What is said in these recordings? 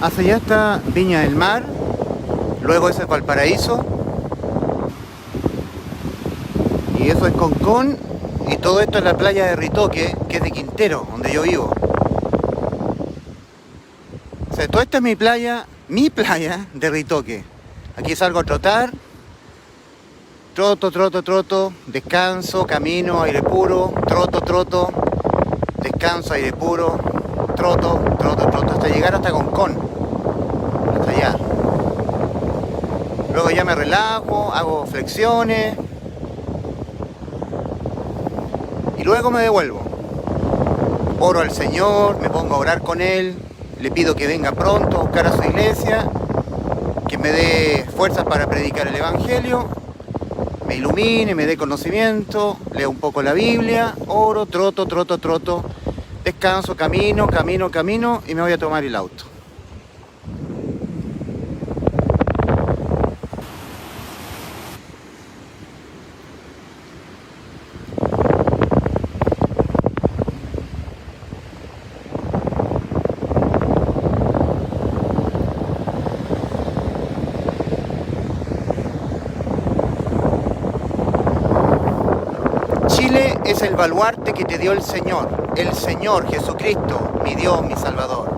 Hacia allá está Viña del Mar, luego ese es Valparaíso, y eso es Concón, y todo esto es la playa de Ritoque, que es de Quintero, donde yo vivo. O sea, toda esta es mi playa de Ritoque. Aquí salgo a trotar, troto, descanso, camino, aire puro, troto, descanso, aire puro, troto, hasta llegar hasta Concón, hasta allá. Luego ya me relajo, hago flexiones y luego me devuelvo. Oro al Señor, me pongo a orar con Él, le pido que venga pronto a buscar a su iglesia, que me dé fuerzas para predicar el Evangelio, me ilumine, me dé conocimiento, leo un poco la Biblia, oro, troto, descanso, camino y me voy a tomar el auto. Chile es el baluarte que te dio el Señor Jesucristo, mi Dios, mi Salvador.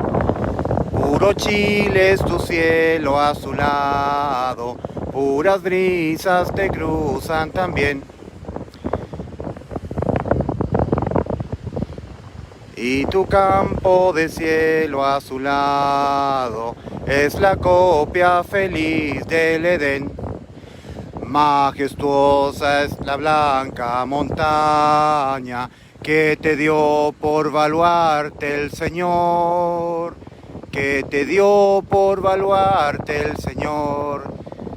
Puro Chile es tu cielo azulado, puras brisas te cruzan también. Y tu campo de cielo azulado es la copia feliz del Edén. Majestuosa es la blanca montaña que te dio por baluarte el Señor, que te dio por baluarte el Señor.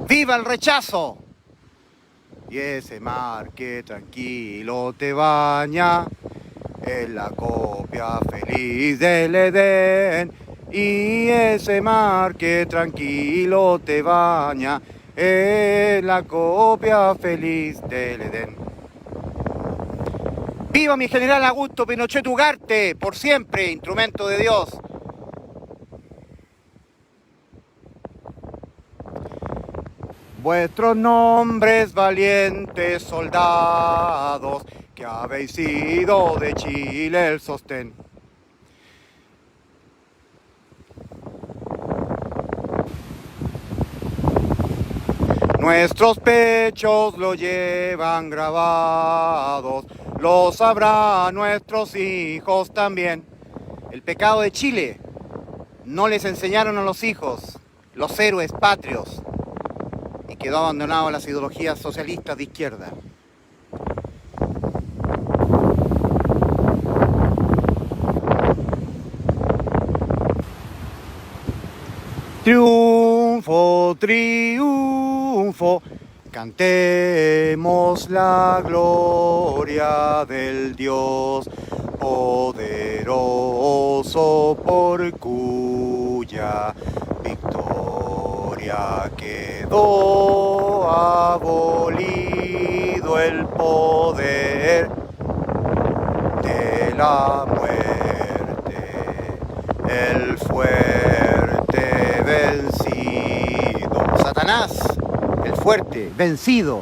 ¡Viva el rechazo! Y ese mar que tranquilo te baña es la copia feliz del Edén. Y ese mar que tranquilo te baña es la copia feliz del Edén. ¡Viva mi general Augusto Pinochet Ugarte! Por siempre, instrumento de Dios. Vuestros nombres, valientes soldados, que habéis sido de Chile el sostén. Nuestros pechos lo llevan grabados, lo sabrán nuestros hijos también. El pecado de Chile, no les enseñaron a los hijos, los héroes patrios, y quedó abandonado a las ideologías socialistas de izquierda. Triunfo, triunfo, cantemos la gloria del Dios poderoso, por cuya victoria quedó abolido el poder de la muerte, el fuerte vencido. Satanás, el fuerte, vencido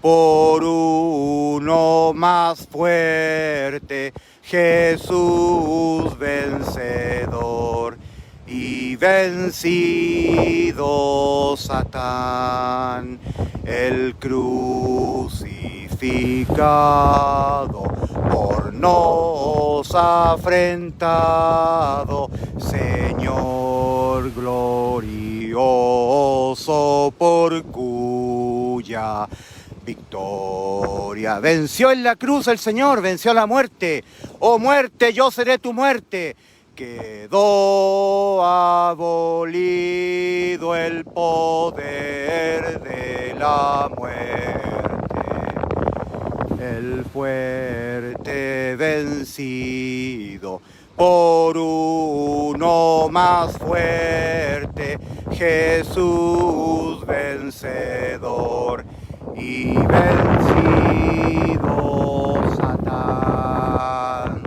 por uno más fuerte, Jesús vencedor. Y vencido Satán, el crucificado, por nos afrentado, Señor glorioso, por cuya victoria venció en la cruz el Señor, venció la muerte. Oh muerte, yo seré tu muerte. Quedó abolido el poder de la muerte, el fuerte vencido por uno más fuerte, Jesús vencedor. Y vencido Satán.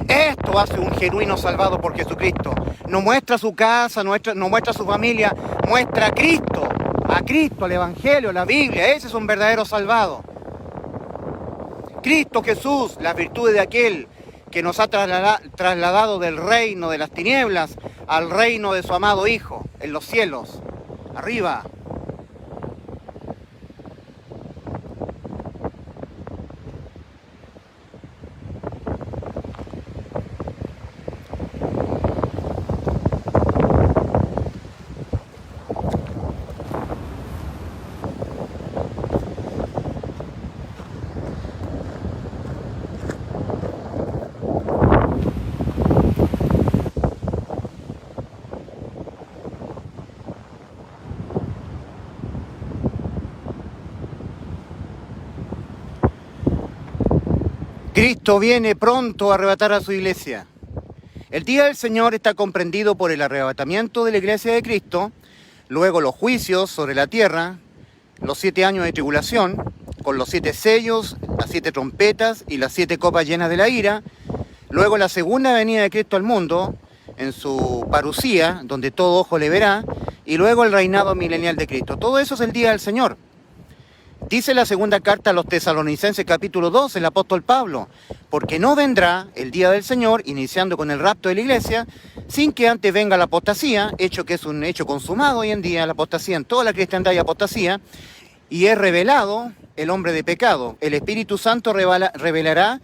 Esto ¿Cuánto hace un genuino salvado por Jesucristo? No muestra su casa, no muestra su familia, muestra a Cristo, al Evangelio, la Biblia. Ese es un verdadero salvado. Cristo Jesús, las virtudes de aquel que nos ha trasladado del reino de las tinieblas al reino de su amado Hijo, en los cielos, arriba. Cristo viene pronto a arrebatar a su iglesia. El día del Señor está comprendido por el arrebatamiento de la iglesia de Cristo, luego los juicios sobre la tierra, los 7 años de tribulación, con los 7 sellos, las 7 trompetas y las 7 copas llenas de la ira, luego la segunda venida de Cristo al mundo, en su parucía, donde todo ojo le verá, y luego el reinado milenial de Cristo. Todo eso es el día del Señor. Dice la segunda carta a los Tesalonicenses capítulo 2, el apóstol Pablo, porque no vendrá el día del Señor, iniciando con el rapto de la iglesia, sin que antes venga la apostasía, hecho que es un hecho consumado hoy en día, la apostasía en toda la cristiandad y apostasía, y es revelado el hombre de pecado. El Espíritu Santo revelará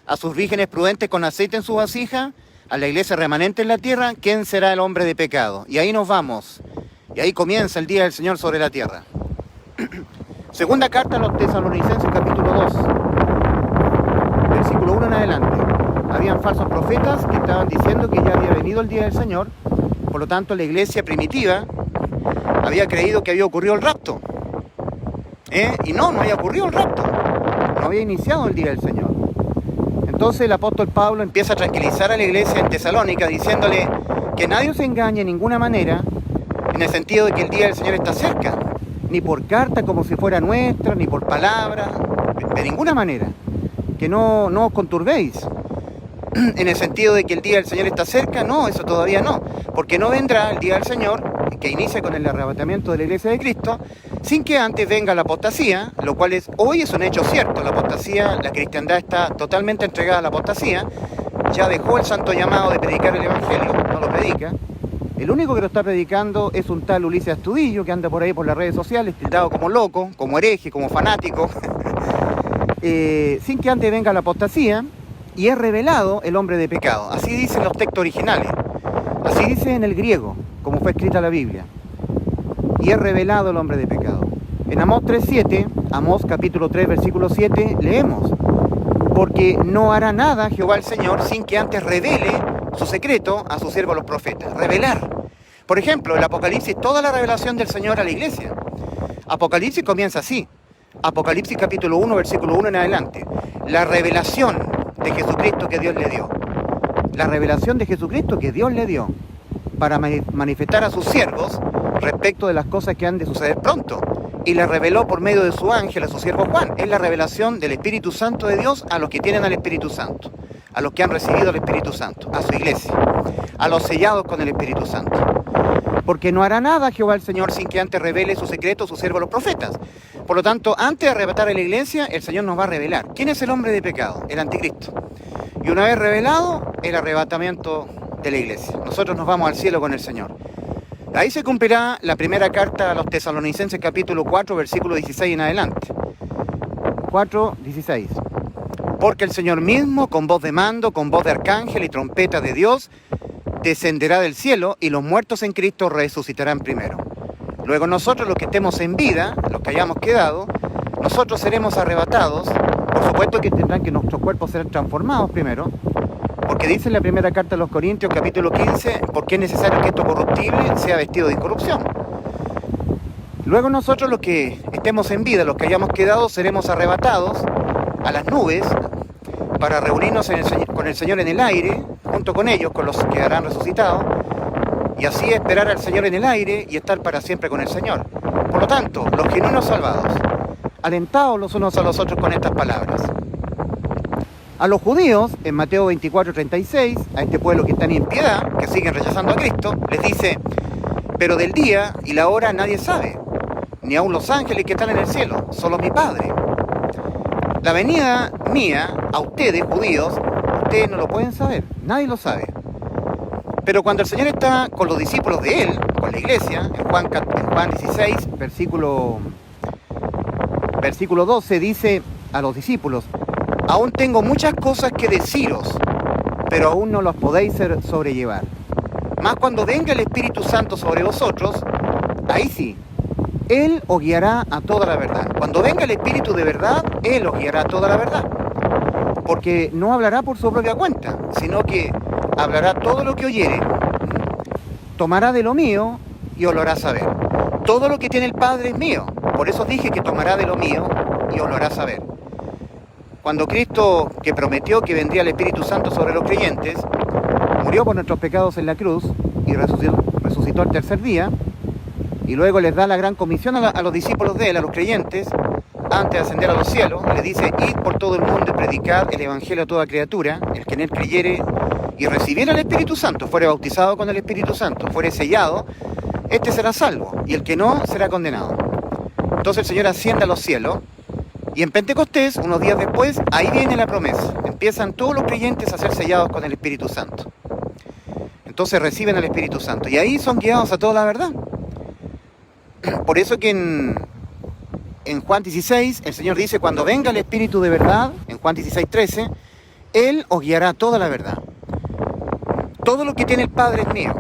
a sus vírgenes prudentes con aceite en su vasija, a la iglesia remanente en la tierra, quién será el hombre de pecado. Y ahí nos vamos, y ahí comienza el día del Señor sobre la tierra. Segunda carta a los Tesalonicenses, capítulo 2, versículo 1 en adelante. Habían falsos profetas que estaban diciendo que ya había venido el día del Señor, por lo tanto la iglesia primitiva había creído que había ocurrido el rapto. Y no había ocurrido el rapto, no había iniciado el día del Señor. Entonces el apóstol Pablo empieza a tranquilizar a la iglesia en Tesalónica, diciéndole que nadie se engañe de ninguna manera, en el sentido de que el día del Señor está cerca. Ni por carta como si fuera nuestra, ni por palabra, de ninguna manera. Que no os conturbéis. En el sentido de que el día del Señor está cerca, no, eso todavía no. Porque no vendrá el día del Señor, que inicia con el arrebatamiento de la iglesia de Cristo, sin que antes venga la apostasía, lo cual hoy es un hecho cierto. La apostasía, la cristiandad está totalmente entregada a la apostasía. Ya dejó el santo llamado de predicar el Evangelio, no lo predica. El único que lo está predicando es un tal Ulises Astudillo que anda por ahí por las redes sociales, tildado como loco, como hereje, como fanático, sin que antes venga la apostasía, y es revelado el hombre de pecado. Así dicen los textos originales, así dice en el griego, como fue escrita la Biblia. Y es revelado el hombre de pecado. En Amós 3:7, Amós capítulo 3, versículo 7, leemos: porque no hará nada Jehová el Señor sin que antes revele su secreto a sus siervos los profetas. Revelar. Por ejemplo, el Apocalipsis, toda la revelación del Señor a la iglesia. Apocalipsis comienza así. Apocalipsis capítulo 1, versículo 1 en adelante. La revelación de Jesucristo que Dios le dio. La revelación de Jesucristo que Dios le dio para manifestar a sus siervos respecto de las cosas que han de suceder pronto. Y la reveló por medio de su ángel a su siervo Juan. Es la revelación del Espíritu Santo de Dios a los que tienen al Espíritu Santo, a los que han recibido el Espíritu Santo, a su iglesia, a los sellados con el Espíritu Santo. Porque no hará nada Jehová el Señor sin que antes revele su secreto a sus siervos los profetas. Por lo tanto, antes de arrebatar a la iglesia, el Señor nos va a revelar quién es el hombre de pecado, el anticristo. Y una vez revelado, el arrebatamiento de la iglesia. Nosotros nos vamos al cielo con el Señor. Ahí se cumplirá la primera carta a los Tesalonicenses capítulo 4, versículo 16 en adelante. 4:16. Porque el Señor mismo, con voz de mando, con voz de arcángel y trompeta de Dios, descenderá del cielo y los muertos en Cristo resucitarán primero. Luego nosotros, los que estemos en vida, los que hayamos quedado, nosotros seremos arrebatados. Por supuesto que tendrán que nuestros cuerpos ser transformados primero, porque dice en la primera carta a los Corintios, capítulo 15, porque es necesario que esto corruptible sea vestido de incorrupción. Luego nosotros, los que estemos en vida, los que hayamos quedado, seremos arrebatados a las nubes para reunirnos con el Señor en el aire, junto con ellos, con los que harán resucitados, y así esperar al Señor en el aire y estar para siempre con el Señor. Por lo tanto, los genuinos salvados, alentados los unos a los otros con estas palabras. A los judíos, en Mateo 24:36, a este pueblo que está en impiedad, que siguen rechazando a Cristo, les dice: pero del día y la hora nadie sabe, ni aun los ángeles que están en el cielo, solo mi Padre. La venida mía a ustedes, judíos, ustedes no lo pueden saber, nadie lo sabe. Pero cuando el Señor está con los discípulos de Él, con la iglesia, en Juan 16, versículo 12, dice a los discípulos: aún tengo muchas cosas que deciros, pero aún no las podéis sobrellevar. Mas cuando venga el Espíritu Santo sobre vosotros, ahí sí, Él os guiará a toda la verdad. Cuando venga el Espíritu de verdad, Él os guiará a toda la verdad. Porque no hablará por su propia cuenta, sino que hablará todo lo que oyere, tomará de lo mío y os lo hará saber. Todo lo que tiene el Padre es mío. Por eso dije que tomará de lo mío y os lo hará saber. Cuando Cristo, que prometió que vendría el Espíritu Santo sobre los creyentes, murió por nuestros pecados en la cruz y resucitó al tercer día, y luego les da la gran comisión a los discípulos de Él, a los creyentes, antes de ascender a los cielos, les dice: id por todo el mundo y predicad el Evangelio a toda criatura. El que en Él creyere y recibiera el Espíritu Santo, fuere bautizado con el Espíritu Santo, fuere sellado, este será salvo, y el que no será condenado. Entonces el Señor asciende a los cielos, y en Pentecostés, unos días después, ahí viene la promesa. Empiezan todos los creyentes a ser sellados con el Espíritu Santo. Entonces reciben el Espíritu Santo, y ahí son guiados a toda la verdad. Por eso que en Juan 16, el Señor dice: cuando venga el Espíritu de verdad, en Juan 16:13, Él os guiará a toda la verdad. Todo lo que tiene el Padre es mío.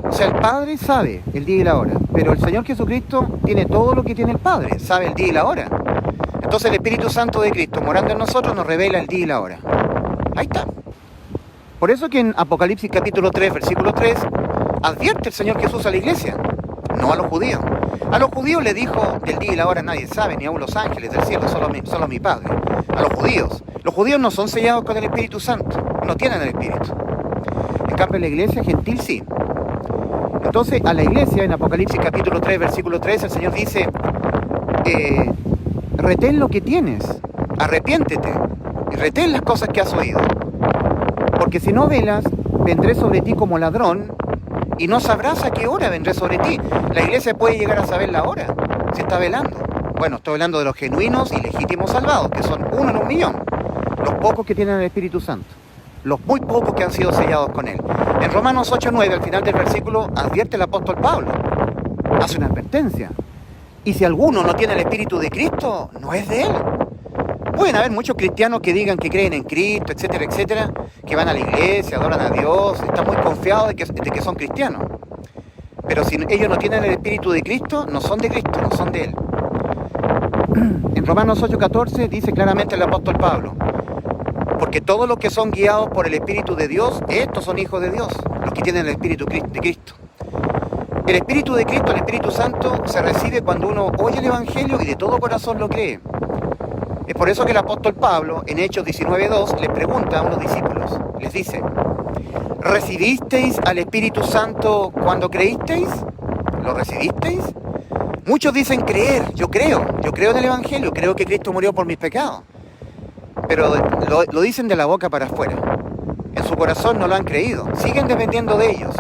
O sea, el Padre sabe el día y la hora, pero el Señor Jesucristo tiene todo lo que tiene el Padre, sabe el día y la hora. Entonces el Espíritu Santo de Cristo, morando en nosotros, nos revela el día y la hora. Ahí está. Por eso que en Apocalipsis capítulo 3, versículo 3, advierte el Señor Jesús a la iglesia, no a los judíos. A los judíos le dijo que el día y la hora nadie sabe, ni aun los ángeles del cielo, solo mi Padre. A los judíos no son sellados con el Espíritu Santo, no tienen el Espíritu. En cambio, la iglesia gentil sí. Entonces, a la iglesia, en Apocalipsis capítulo 3, versículo 3, el Señor dice: retén lo que tienes, arrepiéntete, y retén las cosas que has oído. Porque si no velas, vendré sobre ti como ladrón, y no sabrás a qué hora vendré sobre ti. La iglesia puede llegar a saber la hora, si está velando. Bueno, estoy hablando de los genuinos y legítimos salvados, que son 1 en 1.000.000. Los pocos que tienen el Espíritu Santo. Los muy pocos que han sido sellados con Él. En Romanos 8:9, al final del versículo, advierte el apóstol Pablo. Hace una advertencia. Y si alguno no tiene el Espíritu de Cristo, no es de Él. Pueden haber muchos cristianos que digan que creen en Cristo, etcétera, etcétera, que van a la iglesia, adoran a Dios, están muy confiados de que son cristianos. Pero si ellos no tienen el Espíritu de Cristo, no son de Cristo, no son de Él. En Romanos 8:14 dice claramente el apóstol Pablo: porque todos los que son guiados por el Espíritu de Dios, estos son hijos de Dios, los que tienen el Espíritu de Cristo. El Espíritu de Cristo, el Espíritu Santo, se recibe cuando uno oye el Evangelio y de todo corazón lo cree. Es por eso que el apóstol Pablo, en Hechos 19:2, le pregunta a unos discípulos, les dice: ¿recibisteis al Espíritu Santo cuando creísteis? ¿Lo recibisteis? Muchos dicen creer, yo creo en el Evangelio, creo que Cristo murió por mis pecados. Pero lo dicen de la boca para afuera. En su corazón no lo han creído, siguen dependiendo de ellos,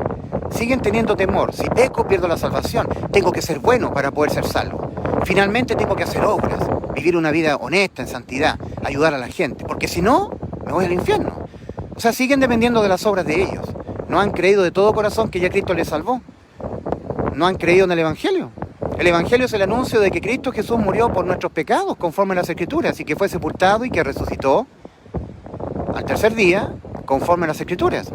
siguen teniendo temor. Si peco, pierdo la salvación, tengo que ser bueno para poder ser salvo. Finalmente tengo que hacer obras, vivir una vida honesta, en santidad, ayudar a la gente, porque si no, me voy al infierno. O sea, siguen dependiendo de las obras de ellos. No han creído de todo corazón que ya Cristo les salvó. No han creído en el Evangelio. El Evangelio es el anuncio de que Cristo Jesús murió por nuestros pecados, conforme a las Escrituras, y que fue sepultado y que resucitó al tercer día, conforme a las Escrituras.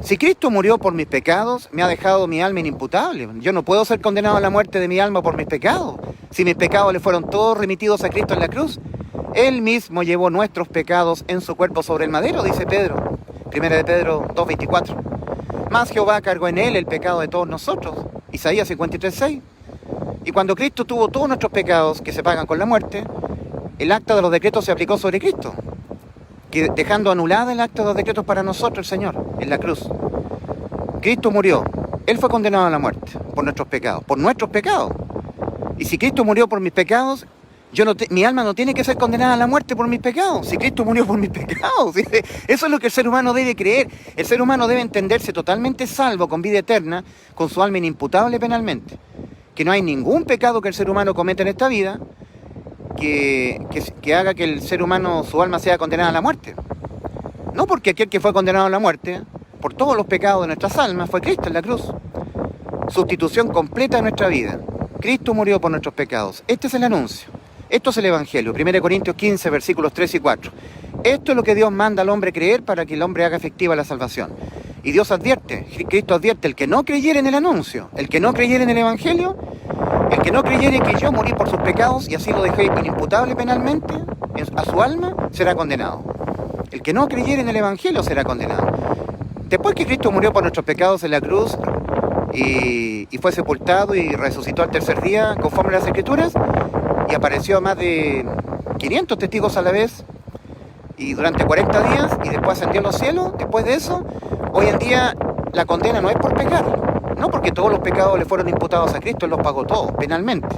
Si Cristo murió por mis pecados, me ha dejado mi alma inimputable. Yo no puedo ser condenado a la muerte de mi alma por mis pecados. Si mis pecados le fueron todos remitidos a Cristo en la cruz, Él mismo llevó nuestros pecados en su cuerpo sobre el madero, dice Pedro, 1 de Pedro 2:24. Mas Jehová cargó en Él el pecado de todos nosotros, Isaías 53:6. Y cuando Cristo tuvo todos nuestros pecados que se pagan con la muerte, el acta de los decretos se aplicó sobre Cristo, dejando anulada el acta de los decretos para nosotros, el Señor, en la cruz. Cristo murió, Él fue condenado a la muerte por nuestros pecados, Y si Cristo murió por mis pecados, Mi alma no tiene que ser condenada a la muerte por mis pecados, si Cristo murió por mis pecados. Eso es lo que el ser humano debe creer. El ser humano debe entenderse totalmente salvo, con vida eterna, con su alma inimputable penalmente. Que no hay ningún pecado que el ser humano cometa en esta vida que haga que el ser humano, su alma, sea condenada a la muerte. No, porque aquel que fue condenado a la muerte por todos los pecados de nuestras almas fue Cristo en la cruz. Sustitución completa de nuestra vida. Cristo murió por nuestros pecados. Este es el anuncio. Esto es el Evangelio. 1 Corintios 15, versículos 3 y 4. Esto es lo que Dios manda al hombre creer para que el hombre haga efectiva la salvación. Y Dios advierte, Cristo advierte, el que no creyere en el anuncio, el que no creyere en el Evangelio, el que no creyere que yo morí por sus pecados y así lo dejé inimputable penalmente a su alma, será condenado. El que no creyere en el Evangelio será condenado. Después que Cristo murió por nuestros pecados en la cruz y fue sepultado y resucitó al tercer día conforme a las Escrituras y apareció a más de 500 testigos a la vez y durante 40 días y después ascendió a los cielos. Después de eso, hoy en día la condena no es por pecar, no porque todos los pecados le fueron imputados a Cristo, Él los pagó todos, penalmente.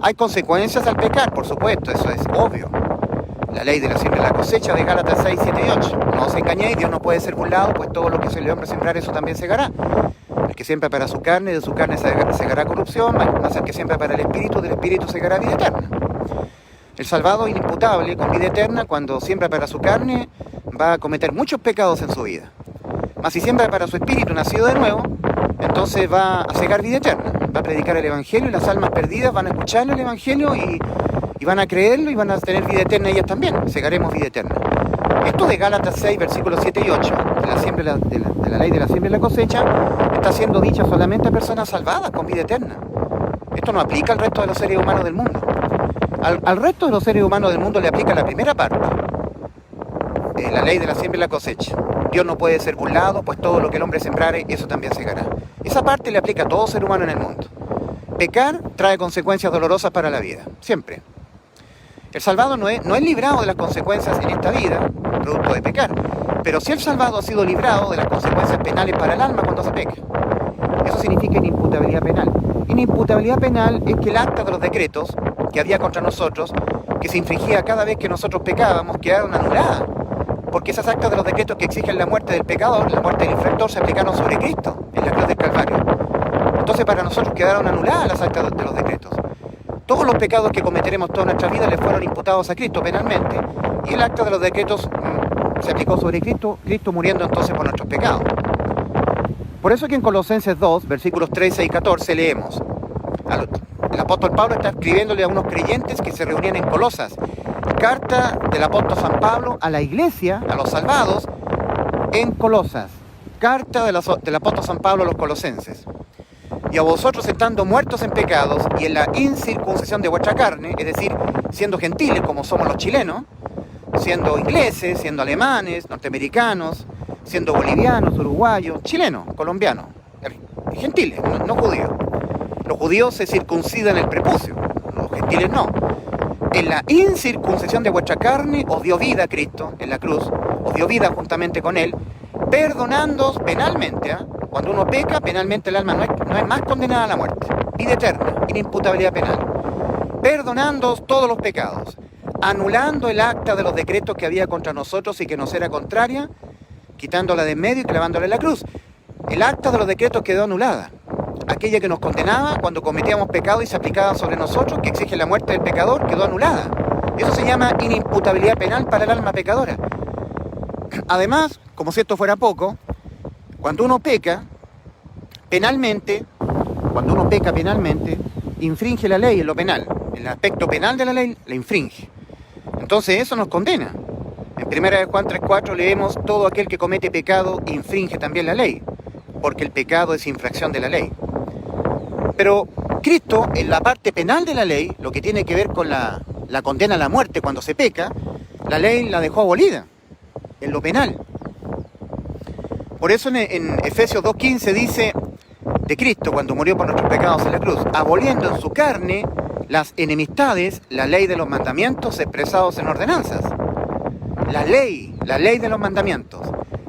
Hay consecuencias al pecar, por supuesto, eso es obvio. La ley de la siembra y la cosecha de Gálatas 6, 7 y 8. No os engañéis, Dios no puede ser burlado, pues todo lo que el hombre sembrar, eso también segará. El que siembra para su carne, de su carne segará corrupción, más el que siembra para el espíritu, del espíritu segará vida eterna. El salvado inimputable con vida eterna, cuando siembra para su carne, va a cometer muchos pecados en su vida. Mas si siembra para su espíritu nacido de nuevo, entonces va a segar vida eterna. Va a predicar el Evangelio y las almas perdidas van a escuchar el Evangelio y van a creerlo y van a tener vida eterna ellas también. Segaremos vida eterna. Esto de Gálatas 6, versículos 7 y 8, de la ley de la siembra y la cosecha, está siendo dicha solamente a personas salvadas con vida eterna. Esto no aplica al resto de los seres humanos del mundo. Al resto de los seres humanos del mundo le aplica la primera parte, la ley de la siembra y la cosecha. Dios no puede ser burlado, pues todo lo que el hombre sembrare, eso también segará. Esa parte le aplica a todo ser humano en el mundo. Pecar trae consecuencias dolorosas para la vida, siempre. El salvado no es librado de las consecuencias en esta vida, producto de pecar, pero sí el salvado ha sido librado de las consecuencias penales para el alma cuando se peca. Eso significa inimputabilidad penal. Inimputabilidad penal es que el acta de los decretos que había contra nosotros, que se infringía cada vez que nosotros pecábamos, quedaron anuladas. Porque esas actas de los decretos que exigen la muerte del pecador, la muerte del infractor, se aplicaron sobre Cristo en la cruz del Calvario. Entonces para nosotros quedaron anuladas las actas de los decretos. Todos los pecados que cometeremos toda nuestra vida le fueron imputados a Cristo penalmente y el acta de los decretos se aplicó sobre Cristo, Cristo muriendo entonces por nuestros pecados. Por eso que en Colosenses 2, versículos 13 y 14 leemos, el apóstol Pablo está escribiéndole a unos creyentes que se reunían en Colosas, carta del apóstol San Pablo a la iglesia, a los salvados, en Colosas, carta del apóstol San Pablo a los colosenses. Y a vosotros estando muertos en pecados y en la incircuncisión de vuestra carne, es decir, siendo gentiles como somos los chilenos, siendo ingleses, siendo alemanes, norteamericanos, siendo bolivianos, uruguayos, chilenos, colombianos, gentiles, no judíos. Los judíos se circuncidan el prepucio, los gentiles no. En la incircuncisión de vuestra carne os dio vida Cristo en la cruz, os dio vida juntamente con Él, perdonándoos penalmente. Cuando uno peca, penalmente el alma no es más condenada a la muerte. Vida eterna, inimputabilidad penal. Perdonándoos todos los pecados, anulando el acta de los decretos que había contra nosotros y que nos era contraria, quitándola de en medio y clavándola en la cruz. El acta de los decretos quedó anulada. Aquella que nos condenaba cuando cometíamos pecado y se aplicaba sobre nosotros, que exige la muerte del pecador, quedó anulada. Eso se llama inimputabilidad penal para el alma pecadora. Además, como si esto fuera poco, cuando uno peca penalmente, infringe la ley en lo penal. En el aspecto penal de la ley, la infringe. Entonces eso nos condena. En 1 Juan 3:4 leemos, todo aquel que comete pecado infringe también la ley, porque el pecado es infracción de la ley. Pero Cristo, en la parte penal de la ley, lo que tiene que ver con la condena a la muerte cuando se peca, la ley la dejó abolida, en lo penal. Por eso en Efesios 2:15 dice de Cristo cuando murió por nuestros pecados en la cruz, aboliendo en su carne las enemistades, la ley de los mandamientos expresados en ordenanzas. La ley de los mandamientos.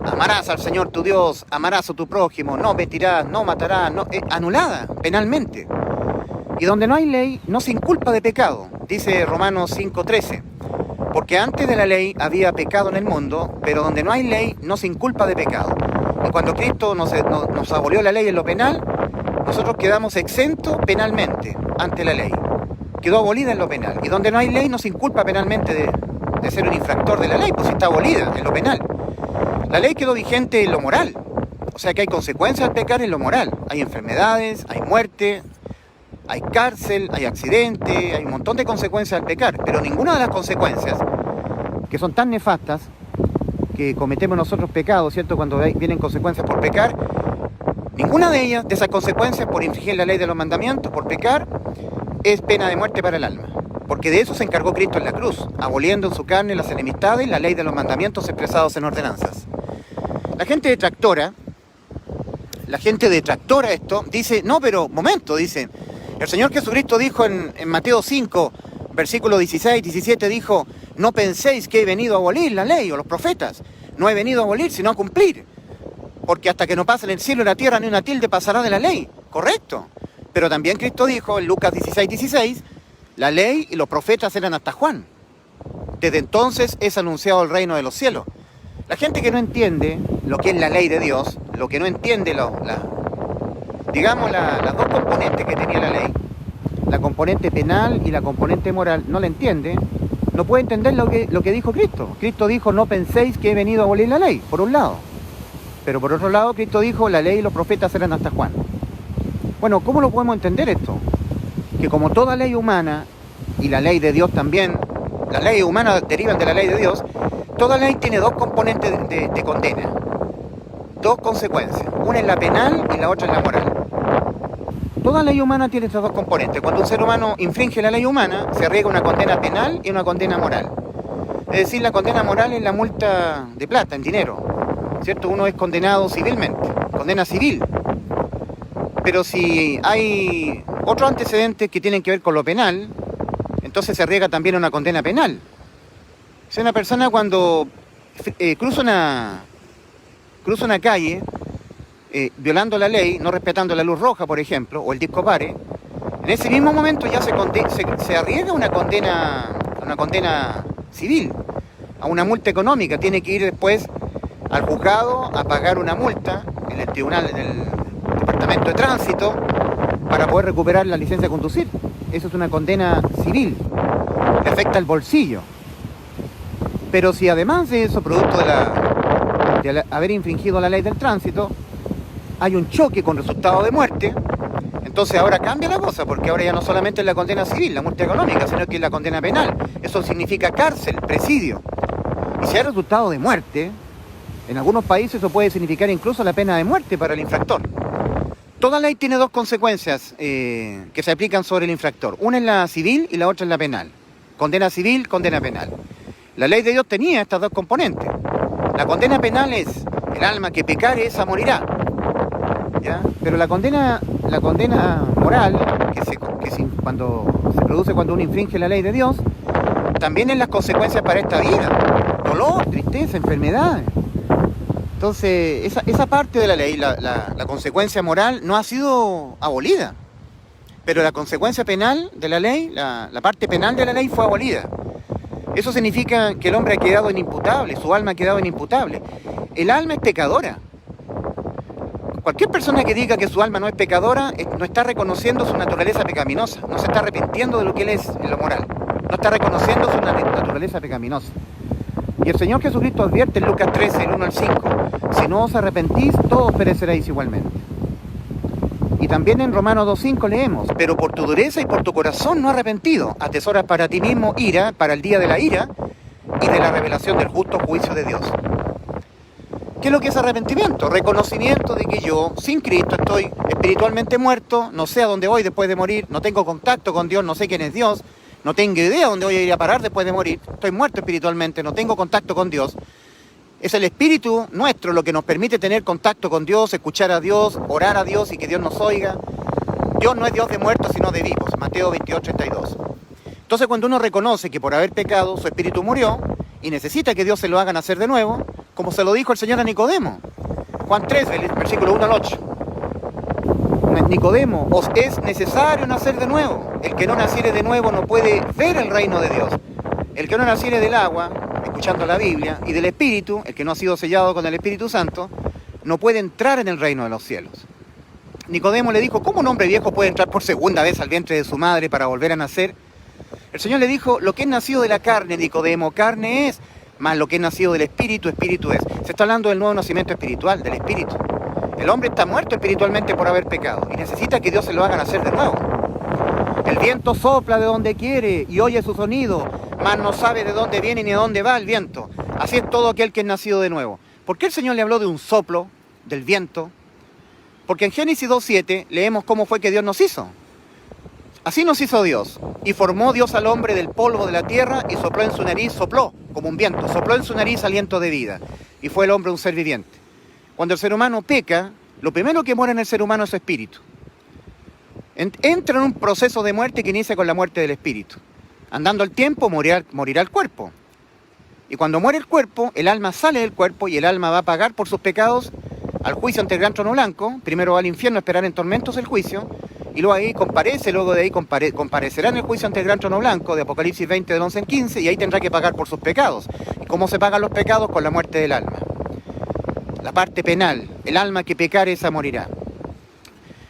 Amarás al Señor tu Dios, amarás a tu prójimo, no mentirás, no matarás, anulada penalmente. Y donde no hay ley, no se inculpa de pecado. Dice Romanos 5:13, porque antes de la ley había pecado en el mundo, pero donde no hay ley no se inculpa de pecado. Y cuando Cristo nos abolió la ley en lo penal, nosotros quedamos exentos penalmente ante la ley. Quedó abolida en lo penal. Y donde no hay ley no se inculpa penalmente de ser un infractor de la ley, pues está abolida en lo penal. La ley quedó vigente en lo moral. O sea que hay consecuencias al pecar en lo moral. Hay enfermedades, hay muerte, hay cárcel, hay accidente, hay un montón de consecuencias al pecar. Pero ninguna de las consecuencias, que son tan nefastas, que cometemos nosotros pecados, ¿cierto? Cuando vienen consecuencias por pecar, ninguna de ellas, de esas consecuencias por infringir la ley de los mandamientos, por pecar, es pena de muerte para el alma. Porque de eso se encargó Cristo en la cruz, aboliendo en su carne las enemistades y la ley de los mandamientos expresados en ordenanzas. La gente detractora esto, dice, no, pero momento, dice, el Señor Jesucristo dijo en Mateo 5, versículo 16, 17, dijo, no penséis que he venido a abolir la ley o los profetas, no he venido a abolir, sino a cumplir, porque hasta que no pase en el cielo y la tierra ni una tilde pasará de la ley, correcto. Pero también Cristo dijo en Lucas 16, 16, la ley y los profetas eran hasta Juan. Desde entonces es anunciado el reino de los cielos. La gente que no entiende lo que es la ley de Dios, lo que no entiende las dos componentes que tenía la ley, la componente penal y la componente moral, no la entiende, no puede entender lo que dijo Cristo. Cristo dijo, no penséis que he venido a abolir la ley, por un lado. Pero por otro lado, Cristo dijo, la ley y los profetas eran hasta Juan. Bueno, ¿cómo lo podemos entender esto? Que como toda ley humana, y la ley de Dios también, las leyes humanas derivan de la ley de Dios, toda ley tiene dos componentes de condena, dos consecuencias, una es la penal y la otra es la moral. Toda ley humana tiene estos dos componentes. Cuando un ser humano infringe la ley humana, se arriesga una condena penal y una condena moral. Es decir, la condena moral es la multa de plata, en dinero, ¿cierto? Uno es condenado civilmente, condena civil. Pero si hay otros antecedentes que tienen que ver con lo penal, entonces se arriesga también una condena penal. Si una persona cuando cruza una calle, violando la ley, no respetando la luz roja, por ejemplo, o el disco pare, en ese mismo momento ya se arriesga una condena civil, a una multa económica. Tiene que ir después al juzgado a pagar una multa en el tribunal, en el departamento de tránsito, para poder recuperar la licencia de conducir. Eso es una condena civil, que afecta al bolsillo. Pero si además de eso, producto de haber infringido la ley del tránsito, hay un choque con resultado de muerte, entonces ahora cambia la cosa, porque ahora ya no solamente es la condena civil, la multa económica, sino que es la condena penal. Eso significa cárcel, presidio. Y si hay resultado de muerte, en algunos países eso puede significar incluso la pena de muerte para el infractor. Toda ley tiene dos consecuencias que se aplican sobre el infractor. Una es la civil y la otra es la penal. Condena civil, condena penal. La ley de Dios tenía estas dos componentes. La condena penal es el alma que pecare, esa morirá, ¿ya? Pero la condena moral, cuando se produce cuando uno infringe la ley de Dios, también es las consecuencias para esta vida. Dolor, tristeza, enfermedades. Entonces, esa parte de la ley, la consecuencia moral, no ha sido abolida. Pero la consecuencia penal de la ley, la parte penal de la ley fue abolida. Eso significa que el hombre ha quedado inimputable, su alma ha quedado inimputable. El alma es pecadora. Cualquier persona que diga que su alma no es pecadora, no está reconociendo su naturaleza pecaminosa, no se está arrepintiendo de lo que él es en lo moral, no está reconociendo su naturaleza pecaminosa. Y el Señor Jesucristo advierte en Lucas 13, el 1 al 5, si no os arrepentís, todos pereceréis igualmente. Y también en Romanos 2.5 leemos, pero por tu dureza y por tu corazón no arrepentido, atesoras para ti mismo ira, para el día de la ira y de la revelación del justo juicio de Dios. ¿Qué es lo que es arrepentimiento? Reconocimiento de que yo, sin Cristo, estoy espiritualmente muerto, no sé a dónde voy después de morir, no tengo contacto con Dios, no sé quién es Dios, no tengo idea de dónde voy a ir a parar después de morir, estoy muerto espiritualmente, no tengo contacto con Dios. Es el espíritu nuestro lo que nos permite tener contacto con Dios, escuchar a Dios, orar a Dios y que Dios nos oiga. Dios no es Dios de muertos, sino de vivos. Mateo 28:32. Entonces, cuando uno reconoce que por haber pecado su espíritu murió y necesita que Dios se lo haga nacer de nuevo, como se lo dijo el Señor a Nicodemo, Juan 3, versículo 1 al 8. Nicodemo, os es necesario nacer de nuevo. El que no naciere de nuevo no puede ver el reino de Dios. El que no naciere del agua, escuchando la Biblia, y del Espíritu, el que no ha sido sellado con el Espíritu Santo, no puede entrar en el reino de los cielos. Nicodemo le dijo, ¿cómo un hombre viejo puede entrar por segunda vez al vientre de su madre para volver a nacer? El Señor le dijo, lo que es nacido de la carne, Nicodemo, carne es, más lo que es nacido del Espíritu, Espíritu es. Se está hablando del nuevo nacimiento espiritual, del Espíritu. El hombre está muerto espiritualmente por haber pecado y necesita que Dios se lo haga nacer de nuevo. El viento sopla de donde quiere y oye su sonido, mas no sabe de dónde viene ni de dónde va el viento. Así es todo aquel que es nacido de nuevo. ¿Por qué el Señor le habló de un soplo, del viento? Porque en Génesis 2:7 leemos cómo fue que Dios nos hizo. Así nos hizo Dios, y formó Dios al hombre del polvo de la tierra y sopló en su nariz, sopló como un viento, sopló en su nariz aliento de vida, y fue el hombre un ser viviente. Cuando el ser humano peca, lo primero que muere en el ser humano es su espíritu. Entra en un proceso de muerte que inicia con la muerte del espíritu. Andando el tiempo, morirá el cuerpo. Y cuando muere el cuerpo, el alma sale del cuerpo y el alma va a pagar por sus pecados al juicio ante el gran trono blanco. Primero va al infierno a esperar en tormentos el juicio, y luego ahí luego de ahí comparecerá en el juicio ante el gran trono blanco de Apocalipsis 20 del 11 al 15, y ahí tendrá que pagar por sus pecados. ¿Y cómo se pagan los pecados? Con la muerte del alma. La parte penal, el alma que pecare, esa morirá.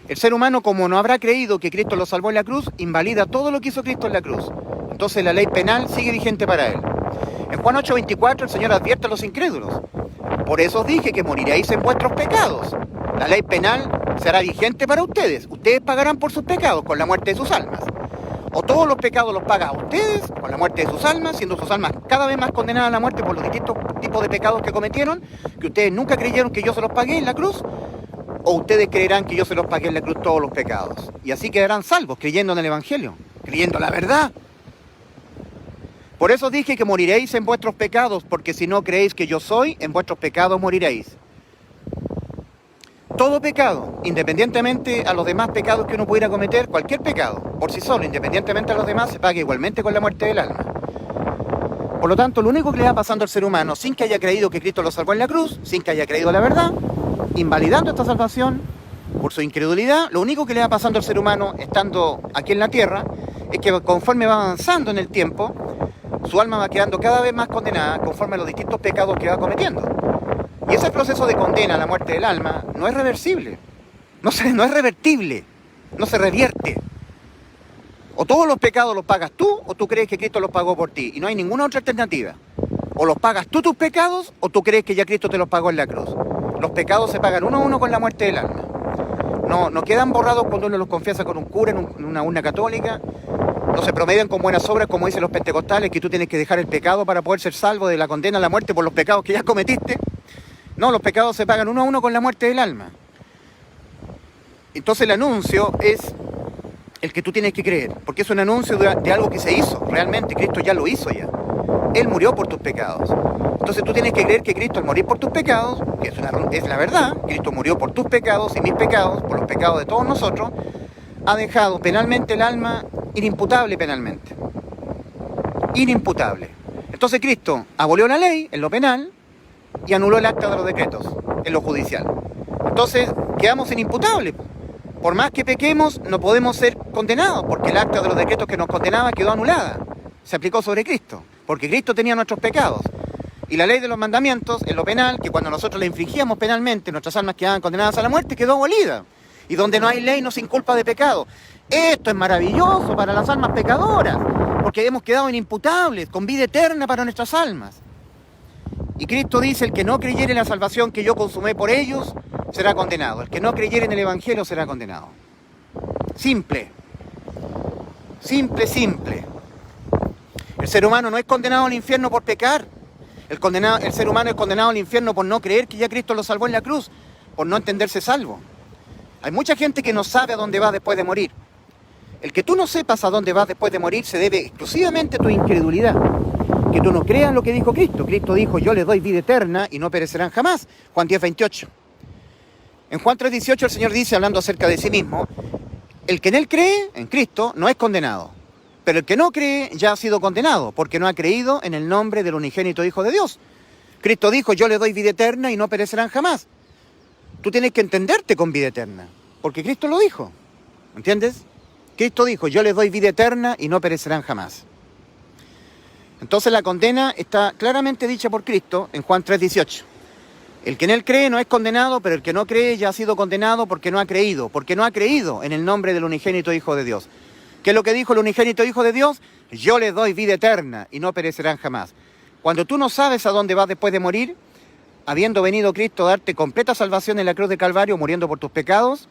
El ser humano, como no habrá creído que Cristo lo salvó en la cruz, invalida todo lo que hizo Cristo en la cruz. Entonces la ley penal sigue vigente para él. En Juan 8:24 el Señor advierte a los incrédulos. Por eso os dije que moriréis en vuestros pecados. La ley penal será vigente para ustedes. Ustedes pagarán por sus pecados con la muerte de sus almas. O todos los pecados los pagan a ustedes con la muerte de sus almas, siendo sus almas cada vez más condenadas a la muerte por los distintos tipos de pecados que cometieron, que ustedes nunca creyeron que yo se los pagué en la cruz, o ustedes creerán que yo se los pagué en la cruz todos los pecados. Y así quedarán salvos, creyendo en el Evangelio, creyendo la verdad. Por eso dije que moriréis en vuestros pecados, porque si no creéis que yo soy, en vuestros pecados moriréis. Todo pecado, independientemente a los demás pecados que uno pudiera cometer, cualquier pecado, por sí solo, independientemente a los demás, se paga igualmente con la muerte del alma. Por lo tanto, lo único que le va pasando al ser humano, sin que haya creído que Cristo lo salvó en la cruz, sin que haya creído la verdad, invalidando esta salvación por su incredulidad, lo único que le va pasando al ser humano, estando aquí en la tierra, es que conforme va avanzando en el tiempo, su alma va quedando cada vez más condenada conforme a los distintos pecados que va cometiendo. Y ese proceso de condena a la muerte del alma no es reversible, no es revertible, no se revierte. O todos los pecados los pagas tú, o tú crees que Cristo los pagó por ti, y no hay ninguna otra alternativa. O los pagas tú tus pecados, o tú crees que ya Cristo te los pagó en la cruz. Los pecados se pagan uno a uno con la muerte del alma. No quedan borrados cuando uno los confiesa con un cura en una urna católica. No se promedian con buenas obras, como dicen los pentecostales, que tú tienes que dejar el pecado para poder ser salvo de la condena a la muerte por los pecados que ya cometiste. No, los pecados se pagan uno a uno con la muerte del alma. Entonces el anuncio es el que tú tienes que creer, porque es un anuncio de algo que se hizo. Realmente Cristo ya lo hizo ya. Él murió por tus pecados. Entonces tú tienes que creer que Cristo, al morir por tus pecados, que es la verdad, Cristo murió por tus pecados y mis pecados, por los pecados de todos nosotros, ha dejado penalmente el alma inimputable penalmente. Inimputable. Entonces Cristo abolió la ley en lo penal y anuló el acta de los decretos en lo judicial. Entonces quedamos inimputables. Por más que pequemos, no podemos ser condenados, porque el acta de los decretos que nos condenaba quedó anulada. Se aplicó sobre Cristo, porque Cristo tenía nuestros pecados. Y la ley de los mandamientos, en lo penal, que cuando nosotros la infringíamos penalmente, nuestras almas quedaban condenadas a la muerte, quedó abolida. Y donde no hay ley no se inculpa de pecado. Esto es maravilloso para las almas pecadoras, porque hemos quedado inimputables, con vida eterna para nuestras almas. Y Cristo dice, el que no creyere en la salvación que yo consumé por ellos, será condenado. El que no creyere en el Evangelio será condenado. Simple. Simple, simple. El ser humano no es condenado al infierno por pecar. El ser humano es condenado al infierno por no creer que ya Cristo lo salvó en la cruz, por no entenderse salvo. Hay mucha gente que no sabe a dónde va después de morir. El que tú no sepas a dónde vas después de morir se debe exclusivamente a tu incredulidad. Que tú no creas lo que dijo Cristo. Cristo dijo, yo les doy vida eterna y no perecerán jamás. Juan 10:28. En Juan 3:18 el Señor dice, hablando acerca de sí mismo, el que en Él cree, en Cristo, no es condenado. Pero el que no cree ya ha sido condenado, porque no ha creído en el nombre del unigénito Hijo de Dios. Cristo dijo, yo les doy vida eterna y no perecerán jamás. Tú tienes que entenderte con vida eterna. Porque Cristo lo dijo, ¿entiendes? Cristo dijo, yo les doy vida eterna y no perecerán jamás. Entonces la condena está claramente dicha por Cristo en Juan 3:18. El que en él cree no es condenado, pero el que no cree ya ha sido condenado porque no ha creído en el nombre del unigénito Hijo de Dios. ¿Qué es lo que dijo el unigénito Hijo de Dios? Yo les doy vida eterna y no perecerán jamás. Cuando tú no sabes a dónde vas después de morir, habiendo venido Cristo a darte completa salvación en la cruz de Calvario, muriendo por tus pecados,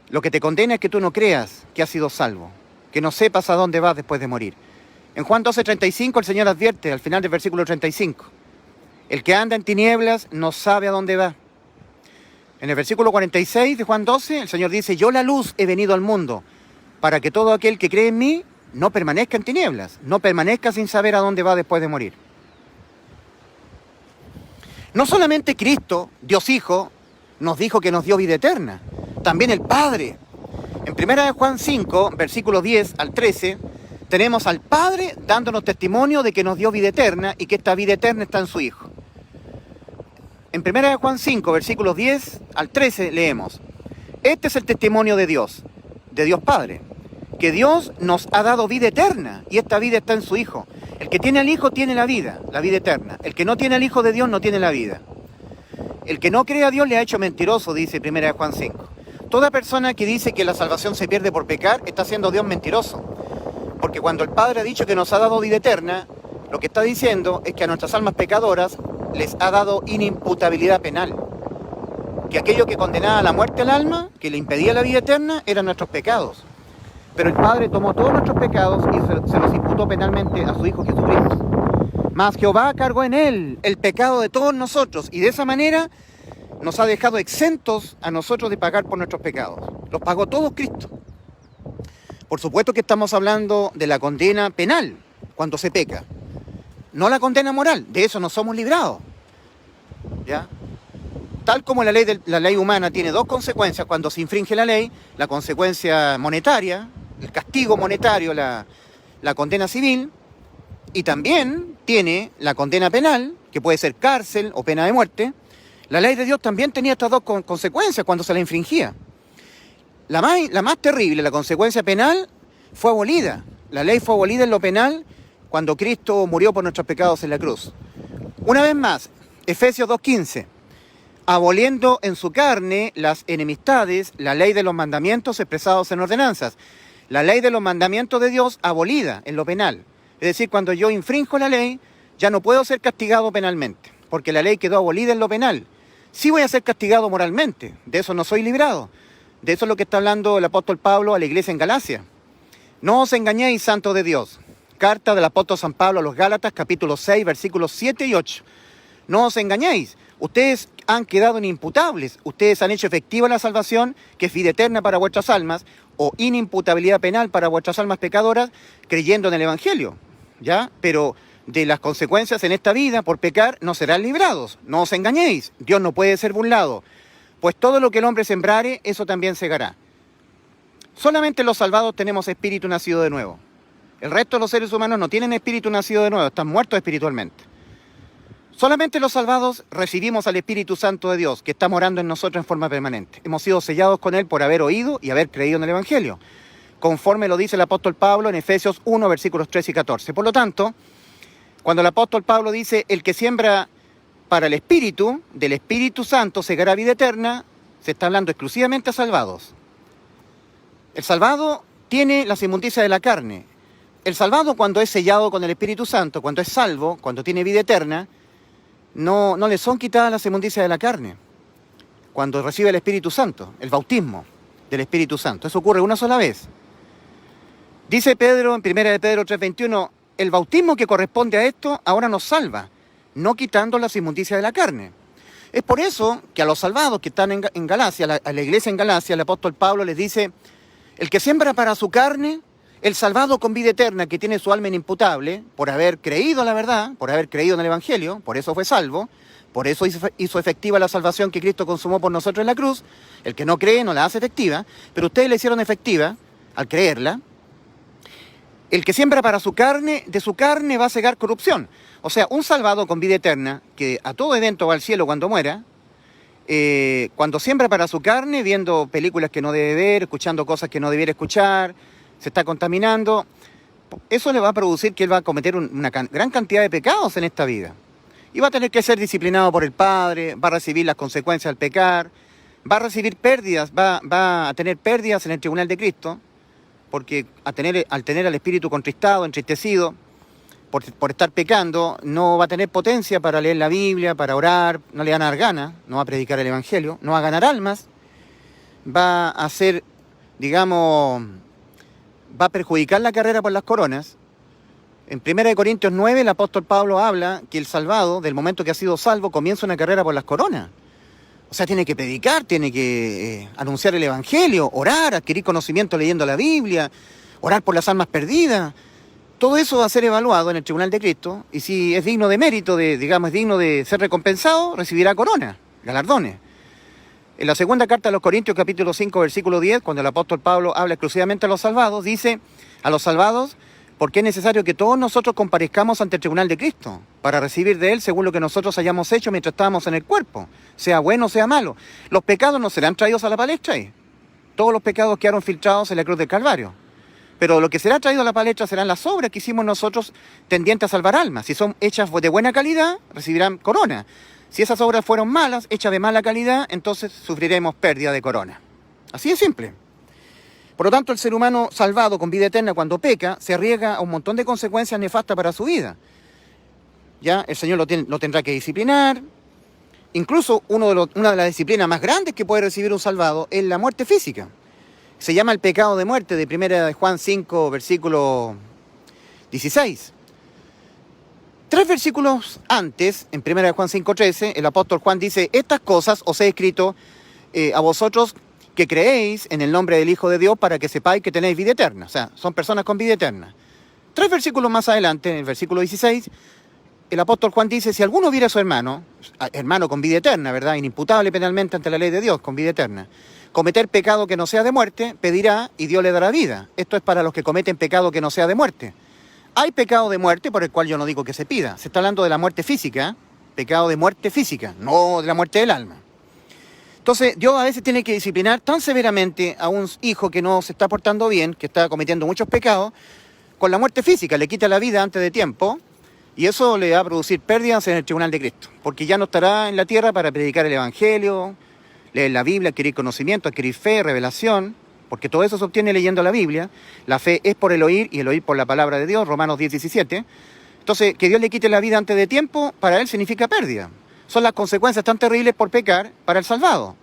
lo que te condena es que tú no creas que has sido salvo, que no sepas a dónde vas después de morir. En Juan 12:35 el Señor advierte, al final del versículo 35, el que anda en tinieblas no sabe a dónde va. En el versículo 46 de Juan 12, el Señor dice, yo la luz he venido al mundo, para que todo aquel que cree en mí no permanezca en tinieblas, no permanezca sin saber a dónde va después de morir. No solamente Cristo, Dios Hijo, nos dijo que nos dio vida eterna, también el Padre. En 1 Juan 5, versículos 10 al 13, tenemos al Padre dándonos testimonio de que nos dio vida eterna y que esta vida eterna está en su Hijo. En 1 Juan 5, versículos 10 al 13, leemos, este es el testimonio de Dios Padre, que Dios nos ha dado vida eterna y esta vida está en su Hijo. El que tiene al Hijo tiene la vida eterna. El que no tiene al Hijo de Dios no tiene la vida. El que no cree a Dios le ha hecho mentiroso, dice 1 Juan 5. Toda persona que dice que la salvación se pierde por pecar está haciendo Dios mentiroso. Porque cuando el Padre ha dicho que nos ha dado vida eterna, lo que está diciendo es que a nuestras almas pecadoras les ha dado inimputabilidad penal. Que aquello que condenaba a la muerte al alma, que le impedía la vida eterna, eran nuestros pecados. Pero el Padre tomó todos nuestros pecados y se los imputó penalmente a su Hijo Jesucristo. Mas Jehová cargó en él el pecado de todos nosotros y de esa manera nos ha dejado exentos a nosotros de pagar por nuestros pecados. Los pagó todos Cristo. Por supuesto que estamos hablando de la condena penal cuando se peca, no la condena moral. De eso no somos librados, ¿ya? Tal como la ley humana tiene dos consecuencias cuando se infringe la ley, la consecuencia monetaria, el castigo monetario, la condena civil, y también tiene la condena penal, que puede ser cárcel o pena de muerte. La ley de Dios también tenía estas dos consecuencias cuando se la infringía. La más terrible, la consecuencia penal, fue abolida. La ley fue abolida en lo penal cuando Cristo murió por nuestros pecados en la cruz. Una vez más, Efesios 2:15, aboliendo en su carne las enemistades, la ley de los mandamientos expresados en ordenanzas. La ley de los mandamientos de Dios abolida en lo penal. Es decir, cuando yo infrinjo la ley, ya no puedo ser castigado penalmente, porque la ley quedó abolida en lo penal. Sí voy a ser castigado moralmente, de eso no soy librado. De eso es lo que está hablando el apóstol Pablo a la iglesia en Galacia. No os engañéis, santos de Dios. Carta del apóstol San Pablo a los Gálatas, capítulo 6, versículos 7 y 8. No os engañéis. Ustedes han quedado inimputables. Ustedes han hecho efectiva la salvación, que es vida eterna para vuestras almas, o inimputabilidad penal para vuestras almas pecadoras, creyendo en el Evangelio, ¿ya? Pero de las consecuencias en esta vida por pecar no serán librados. No os engañéis. Dios no puede ser burlado. Pues todo lo que el hombre sembrare, eso también segará. Solamente los salvados tenemos espíritu nacido de nuevo. El resto de los seres humanos no tienen espíritu nacido de nuevo, están muertos espiritualmente. Solamente los salvados recibimos al Espíritu Santo de Dios, que está morando en nosotros en forma permanente. Hemos sido sellados con Él por haber oído y haber creído en el Evangelio, conforme lo dice el apóstol Pablo en Efesios 1, versículos 13 y 14. Por lo tanto, cuando el apóstol Pablo dice, el que siembra para el Espíritu, del Espíritu Santo segará vida eterna, se está hablando exclusivamente a salvados. El salvado tiene las inmundicias de la carne. El salvado, cuando es sellado con el Espíritu Santo, cuando es salvo, cuando tiene vida eterna, no le son quitadas las inmundicias de la carne. Cuando recibe el Espíritu Santo, el bautismo del Espíritu Santo. Eso ocurre una sola vez. Dice Pedro en 1 de Pedro 3:21, el bautismo que corresponde a esto ahora nos salva, no quitando las inmundicias de la carne. Es por eso que a los salvados que están en Galacia, a la iglesia en Galacia, el apóstol Pablo les dice, el que siembra para su carne, el salvado con vida eterna que tiene su alma inimputable, por haber creído la verdad, por haber creído en el Evangelio, por eso fue salvo, por eso hizo efectiva la salvación que Cristo consumó por nosotros en la cruz. El que no cree no la hace efectiva, pero ustedes la hicieron efectiva al creerla. El que siembra para su carne, de su carne va a segar corrupción. O sea, un salvado con vida eterna, que a todo evento va al cielo cuando muera, cuando siembra para su carne, viendo películas que no debe ver, escuchando cosas que no debiera escuchar, se está contaminando, eso le va a producir que él va a cometer una gran cantidad de pecados en esta vida. Y va a tener que ser disciplinado por el Padre, va a recibir las consecuencias al pecar, va a recibir pérdidas, va a tener pérdidas en el tribunal de Cristo, porque al tener al espíritu contristado, entristecido, por estar pecando, no va a tener potencia para leer la Biblia, para orar, no le van a dar ganas, no va a predicar el Evangelio, no va a ganar almas, va a ser, digamos, va a perjudicar la carrera por las coronas. En 1 Corintios 9 el apóstol Pablo habla que el salvado, del momento que ha sido salvo, comienza una carrera por las coronas. O sea, tiene que predicar, tiene que anunciar el Evangelio, orar, adquirir conocimiento leyendo la Biblia, orar por las almas perdidas. Todo eso va a ser evaluado en el tribunal de Cristo, y si es digno de mérito, es digno de ser recompensado, recibirá corona, galardones. En la segunda carta a los Corintios, capítulo 5, versículo 10, cuando el apóstol Pablo habla exclusivamente a los salvados, dice a los salvados, porque es necesario que todos nosotros comparezcamos ante el tribunal de Cristo, para recibir de Él según lo que nosotros hayamos hecho mientras estábamos en el cuerpo, sea bueno o sea malo. Los pecados no serán traídos a la palestra ahí. Todos los pecados quedaron filtrados en la cruz del Calvario. Pero lo que será traído a la palestra serán las obras que hicimos nosotros tendientes a salvar almas. Si son hechas de buena calidad, recibirán corona. Si esas obras fueron malas, hechas de mala calidad, entonces sufriremos pérdida de corona. Así de simple. Por lo tanto, el ser humano salvado con vida eterna, cuando peca, se arriesga a un montón de consecuencias nefastas para su vida. Ya el Señor lo tendrá que disciplinar. Incluso una de las disciplinas más grandes que puede recibir un salvado es la muerte física. Se llama el pecado de muerte, de 1 Juan 5, versículo 16. 3 versículos antes, en 1 Juan 5, 13, el apóstol Juan dice: estas cosas os he escrito a vosotros que creéis en el nombre del Hijo de Dios, para que sepáis que tenéis vida eterna. O sea, son personas con vida eterna. 3 versículos más adelante, en el versículo 16, el apóstol Juan dice: si alguno viera a su hermano con vida eterna, ¿verdad?, inimputable penalmente ante la ley de Dios, con vida eterna, cometer pecado que no sea de muerte, pedirá y Dios le dará vida. Esto es para los que cometen pecado que no sea de muerte. Hay pecado de muerte por el cual yo no digo que se pida. Se está hablando de la muerte física, pecado de muerte física, no de la muerte del alma. Entonces, Dios a veces tiene que disciplinar tan severamente a un hijo que no se está portando bien, que está cometiendo muchos pecados, con la muerte física, le quita la vida antes de tiempo, y eso le va a producir pérdidas en el tribunal de Cristo, porque ya no estará en la tierra para predicar el Evangelio, leer la Biblia, adquirir conocimiento, adquirir fe, revelación, porque todo eso se obtiene leyendo la Biblia. La fe es por el oír, y el oír por la palabra de Dios, Romanos 10, 17. Entonces, que Dios le quite la vida antes de tiempo, para él significa pérdida. Son las consecuencias tan terribles por pecar para el salvado.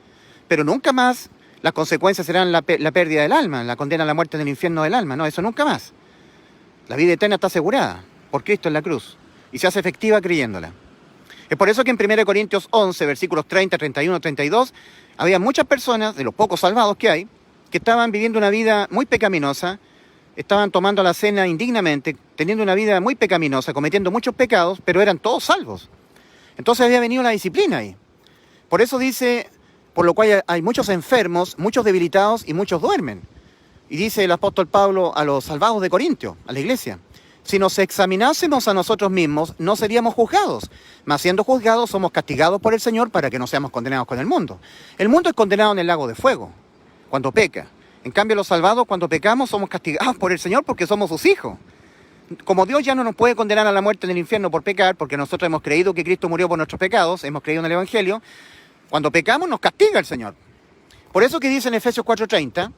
Pero nunca más las consecuencias serán la pérdida del alma, la condena a la muerte en el infierno del alma. No, eso nunca más. La vida eterna está asegurada por Cristo en la cruz, y se hace efectiva creyéndola. Es por eso que en 1 Corintios 11, versículos 30, 31, 32, había muchas personas, de los pocos salvados que hay, que estaban viviendo una vida muy pecaminosa, estaban tomando la cena indignamente, teniendo una vida muy pecaminosa, cometiendo muchos pecados, pero eran todos salvos. Entonces había venido la disciplina ahí. Por eso dice, por lo cual hay muchos enfermos, muchos debilitados y muchos duermen. Y dice el apóstol Pablo a los salvados de Corintio, a la iglesia: si nos examinásemos a nosotros mismos, no seríamos juzgados, mas siendo juzgados somos castigados por el Señor para que no seamos condenados con el mundo. El mundo es condenado en el lago de fuego, cuando peca. En cambio, los salvados, cuando pecamos, somos castigados por el Señor porque somos sus hijos. Como Dios ya no nos puede condenar a la muerte en el infierno por pecar, porque nosotros hemos creído que Cristo murió por nuestros pecados, hemos creído en el Evangelio, cuando pecamos nos castiga el Señor. Por eso que dice en Efesios 4:30,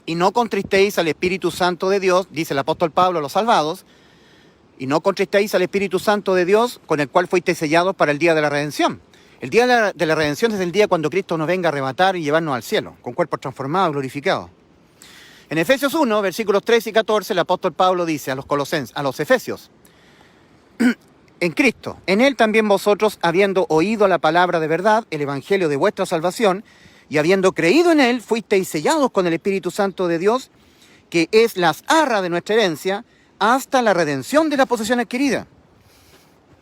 y no contristéis al Espíritu Santo de Dios, dice el apóstol Pablo a los salvados, y no contristéis al Espíritu Santo de Dios, con el cual fuisteis sellados para el día de la redención. El día de la redención es el día cuando Cristo nos venga a arrebatar y llevarnos al cielo, con cuerpos transformados, glorificados. En Efesios 1, versículos 13 y 14, el apóstol Pablo dice a los efesios: en Cristo, en Él también vosotros, habiendo oído la palabra de verdad, el evangelio de vuestra salvación, y habiendo creído en Él, fuisteis sellados con el Espíritu Santo de Dios, que es las arras de nuestra herencia, hasta la redención de la posesión adquirida.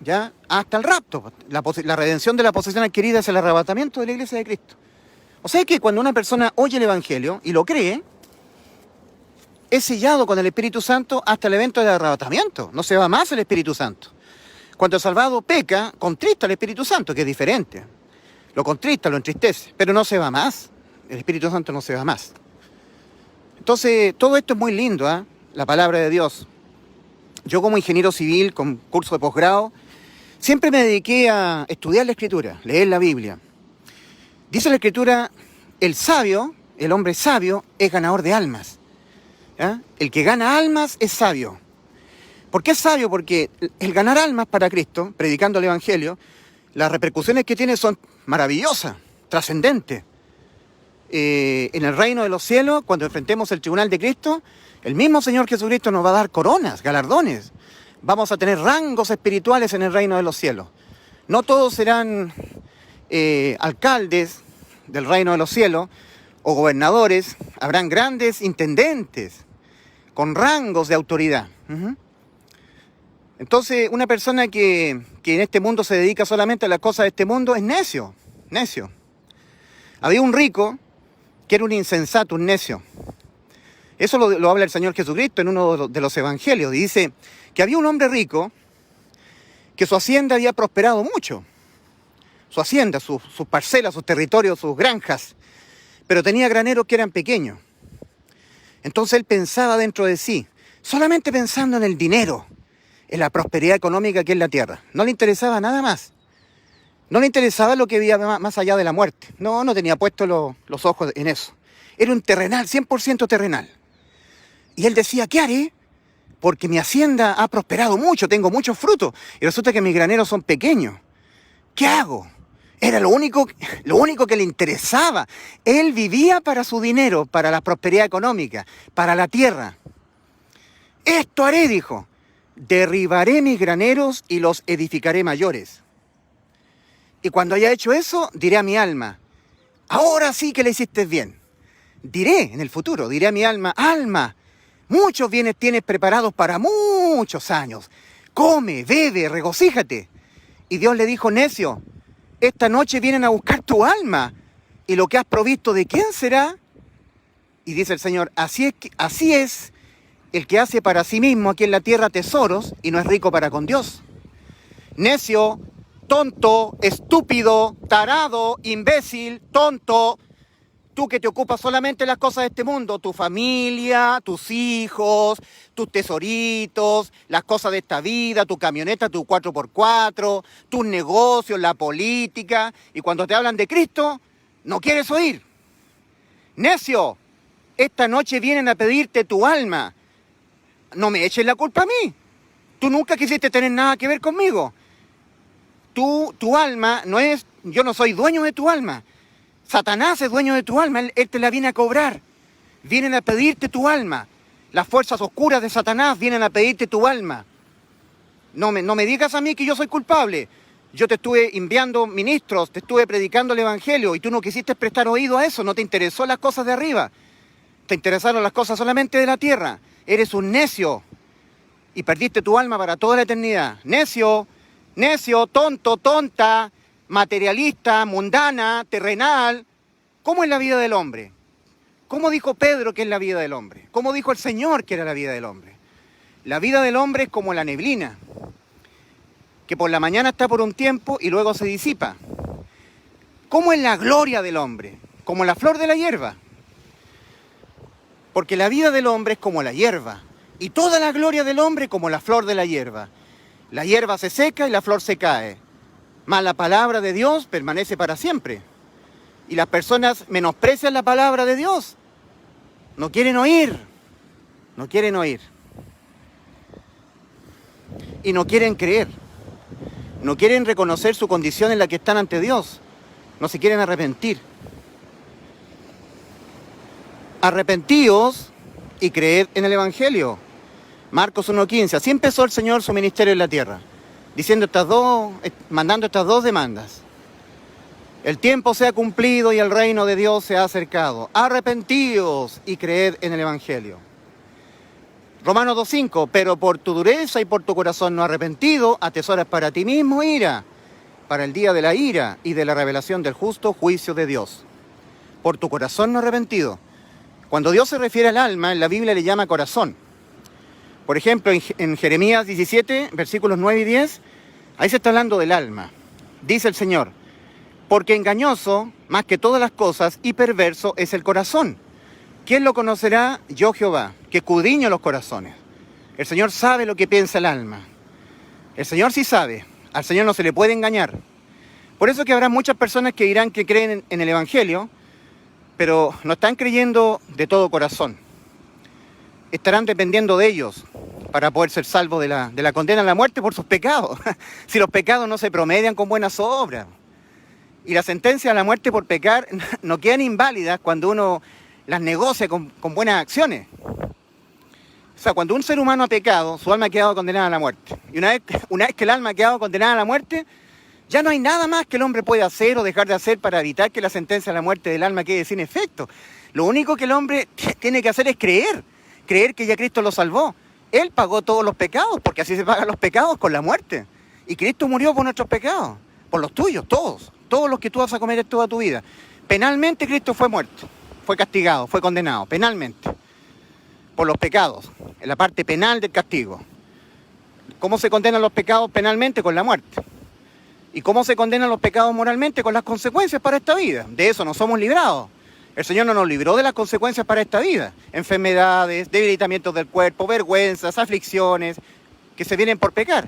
¿Ya? Hasta el rapto. La redención de la posesión adquirida es el arrebatamiento de la iglesia de Cristo. O sea que cuando una persona oye el evangelio y lo cree, es sellado con el Espíritu Santo hasta el evento del arrebatamiento. No se va más el Espíritu Santo. Cuando el salvado peca, contrista al Espíritu Santo, que es diferente. lo contrista, lo entristece, pero no se va más. El Espíritu Santo no se va más. Entonces, todo esto es muy lindo, ¿eh? La palabra de Dios. Yo como ingeniero civil con curso de posgrado, siempre me dediqué a estudiar la Escritura, leer la Biblia. Dice la Escritura, el sabio, el hombre sabio, es ganador de almas. ¿Ya? El que gana almas es sabio. ¿Por qué es sabio? Porque el ganar almas para Cristo, predicando el Evangelio, las repercusiones que tiene son maravillosas, trascendentes. En el reino de los cielos, cuando enfrentemos el tribunal de Cristo, el mismo Señor Jesucristo nos va a dar coronas, galardones. Vamos a tener rangos espirituales en el reino de los cielos. No todos serán alcaldes del reino de los cielos o gobernadores, habrán grandes intendentes con rangos de autoridad. Entonces, una persona que en este mundo se dedica solamente a las cosas de este mundo es necio. Había un rico que era un insensato, un necio. Eso lo habla el Señor Jesucristo en uno de los evangelios. Dice que había un hombre rico que su hacienda había prosperado mucho. Su hacienda, sus parcelas, sus territorios, sus granjas. Pero tenía graneros que eran pequeños. Entonces él pensaba dentro de sí, solamente pensando en el dinero, en la prosperidad económica que es la tierra. No le interesaba nada más. No le interesaba lo que había más allá de la muerte. No tenía puestos los ojos en eso. Era un terrenal, 100% terrenal. Y él decía, ¿qué haré? Porque mi hacienda ha prosperado mucho, tengo muchos frutos. Y resulta que mis graneros son pequeños. ¿Qué hago? Era lo único que le interesaba. Él vivía para su dinero, para la prosperidad económica, para la tierra. Esto haré, dijo. Derribaré mis graneros y los edificaré mayores. Y cuando haya hecho eso, diré a mi alma, ahora sí que le hiciste bien. Diré en el futuro, diré a mi alma, alma, muchos bienes tienes preparados para muchos años. Come, bebe, regocíjate. Y Dios le dijo, necio, esta noche vienen a buscar tu alma. Y lo que has provisto, ¿de quién será? Y dice el Señor, así es el que hace para sí mismo aquí en la tierra tesoros y no es rico para con Dios. Necio, tonto, estúpido, tarado, imbécil, tonto. Tú que te ocupas solamente de las cosas de este mundo, tu familia, tus hijos, tus tesoritos, las cosas de esta vida, tu camioneta, tu 4x4, tus negocios, la política. Y cuando te hablan de Cristo, no quieres oír. Necio, esta noche vienen a pedirte tu alma. No me eches la culpa a mí. Tú nunca quisiste tener nada que ver conmigo. Tu alma no es... Yo no soy dueño de tu alma. Satanás es dueño de tu alma. Él te la viene a cobrar. Vienen a pedirte tu alma. Las fuerzas oscuras de Satanás vienen a pedirte tu alma. No me digas a mí que yo soy culpable. Yo te estuve enviando ministros, te estuve predicando el Evangelio y tú no quisiste prestar oído a eso. No te interesó las cosas de arriba. Te interesaron las cosas solamente de la tierra. Eres un necio y perdiste tu alma para toda la eternidad. Necio, tonto, tonta, materialista, mundana, terrenal. ¿Cómo es la vida del hombre? ¿Cómo dijo Pedro que es la vida del hombre? ¿Cómo dijo el Señor que era la vida del hombre? La vida del hombre es como la neblina, que por la mañana está por un tiempo y luego se disipa. ¿Cómo es la gloria del hombre? Como la flor de la hierba. Porque la vida del hombre es como la hierba, y toda la gloria del hombre como la flor de la hierba. La hierba se seca y la flor se cae, mas la palabra de Dios permanece para siempre. Y las personas menosprecian la palabra de Dios. No quieren oír. Y no quieren creer. No quieren reconocer su condición en la que están ante Dios. No se quieren arrepentir. Arrepentíos y creed en el Evangelio. Marcos 1:15. Así empezó el Señor su ministerio en la tierra, mandando estas dos demandas. El tiempo se ha cumplido y el reino de Dios se ha acercado. Arrepentíos y creed en el Evangelio. Romanos 2:5. Pero por tu dureza y por tu corazón no arrepentido, atesoras para ti mismo ira, para el día de la ira y de la revelación del justo juicio de Dios. Por tu corazón no arrepentido. Cuando Dios se refiere al alma, en la Biblia le llama corazón. Por ejemplo, en Jeremías 17, versículos 9 y 10, ahí se está hablando del alma. Dice el Señor, Porque engañoso, más que todas las cosas, y perverso es el corazón. ¿Quién lo conocerá? Yo Jehová, que escudriño los corazones. El Señor sabe lo que piensa el alma. El Señor sí sabe. Al Señor no se le puede engañar. Por eso que habrá muchas personas que dirán que creen en el Evangelio, pero no están creyendo de todo corazón. Estarán dependiendo de ellos para poder ser salvos de la condena a la muerte por sus pecados. Si los pecados no se promedian con buenas obras. Y las sentencias a la muerte por pecar no quedan inválidas cuando uno las negocia con buenas acciones. O sea, cuando un ser humano ha pecado, su alma ha quedado condenada a la muerte. Y una vez que el alma ha quedado condenada a la muerte, ya no hay nada más que el hombre pueda hacer o dejar de hacer para evitar que la sentencia a la muerte del alma quede sin efecto. Lo único que el hombre tiene que hacer es creer que ya Cristo lo salvó. Él pagó todos los pecados, porque así se pagan los pecados, con la muerte. Y Cristo murió por nuestros pecados, por los tuyos, todos los que tú vas a cometer toda tu vida. Penalmente Cristo fue muerto, fue castigado, fue condenado, penalmente, por los pecados, en la parte penal del castigo. ¿Cómo se condenan los pecados penalmente? Con la muerte. ¿Y cómo se condenan los pecados moralmente? Con las consecuencias para esta vida. De eso no somos librados. El Señor no nos libró de las consecuencias para esta vida. Enfermedades, debilitamientos del cuerpo, vergüenzas, aflicciones, que se vienen por pecar.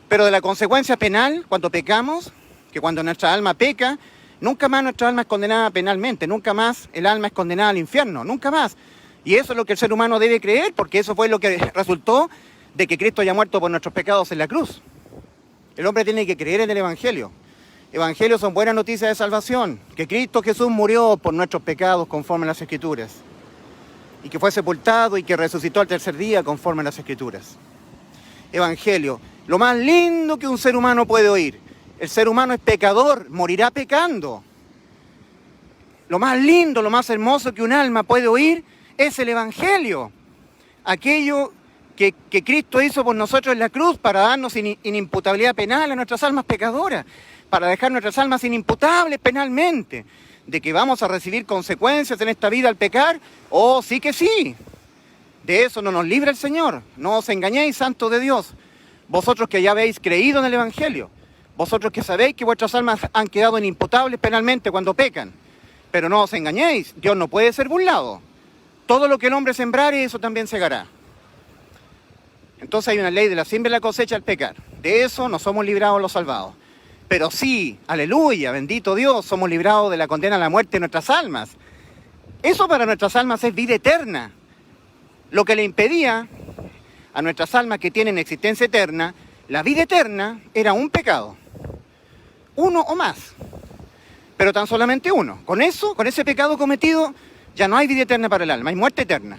Pero de la consecuencia penal, cuando pecamos, que cuando nuestra alma peca, nunca más nuestra alma es condenada penalmente, nunca más el alma es condenada al infierno, nunca más. Y eso es lo que el ser humano debe creer, porque eso fue lo que resultó de que Cristo haya muerto por nuestros pecados en la cruz. El hombre tiene que creer en el Evangelio. Evangelios son buenas noticias de salvación, que Cristo Jesús murió por nuestros pecados conforme a las Escrituras, y que fue sepultado y que resucitó al tercer día conforme a las Escrituras. Evangelio, lo más lindo que un ser humano puede oír. El ser humano es pecador, morirá pecando. Lo más lindo, lo más hermoso que un alma puede oír es el Evangelio. Aquello que Cristo hizo por nosotros en la cruz para darnos inimputabilidad penal a nuestras almas pecadoras, para dejar nuestras almas inimputables penalmente, de que vamos a recibir consecuencias en esta vida al pecar. Oh, sí que sí. De eso no nos libra el Señor. No os engañéis, santos de Dios. Vosotros que ya habéis creído en el Evangelio. Vosotros que sabéis que vuestras almas han quedado inimputables penalmente cuando pecan. Pero no os engañéis, Dios no puede ser burlado. Todo lo que el hombre sembrare, eso también segará. Entonces hay una ley de la siembra y la cosecha al pecar. De eso no somos librados los salvados. Pero sí, aleluya, bendito Dios, somos librados de la condena a la muerte de nuestras almas. Eso para nuestras almas es vida eterna. Lo que le impedía a nuestras almas que tienen existencia eterna, la vida eterna era un pecado. Uno o más. Pero tan solamente uno. Con eso, con ese pecado cometido, ya no hay vida eterna para el alma, hay muerte eterna.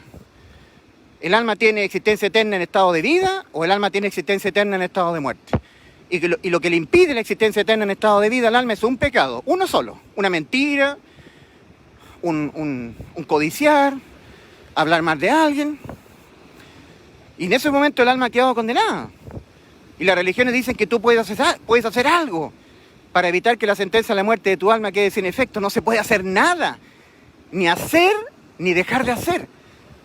¿El alma tiene existencia eterna en estado de vida o el alma tiene existencia eterna en estado de muerte? Y lo que le impide la existencia eterna en estado de vida al alma es un pecado, uno solo. Una mentira, un codiciar, hablar mal de alguien. Y en ese momento el alma ha quedado condenada. Y las religiones dicen que tú puedes hacer algo para evitar que la sentencia a la muerte de tu alma quede sin efecto. No se puede hacer nada, ni hacer ni dejar de hacer.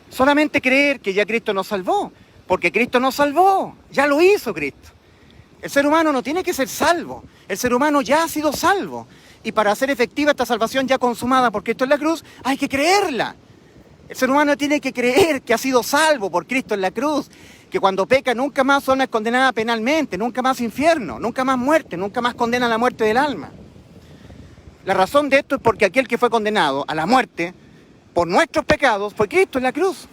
Solamente creer que ya Cristo nos salvó, porque Cristo nos salvó, ya lo hizo Cristo. El ser humano no tiene que ser salvo, el ser humano ya ha sido salvo. Y para hacer efectiva esta salvación ya consumada por Cristo en la cruz, hay que creerla. El ser humano tiene que creer que ha sido salvo por Cristo en la cruz, que cuando peca nunca más su alma es condenada penalmente, nunca más infierno, nunca más muerte, nunca más condena a la muerte del alma. La razón de esto es porque aquel que fue condenado a la muerte por nuestros pecados fue Cristo en la cruz.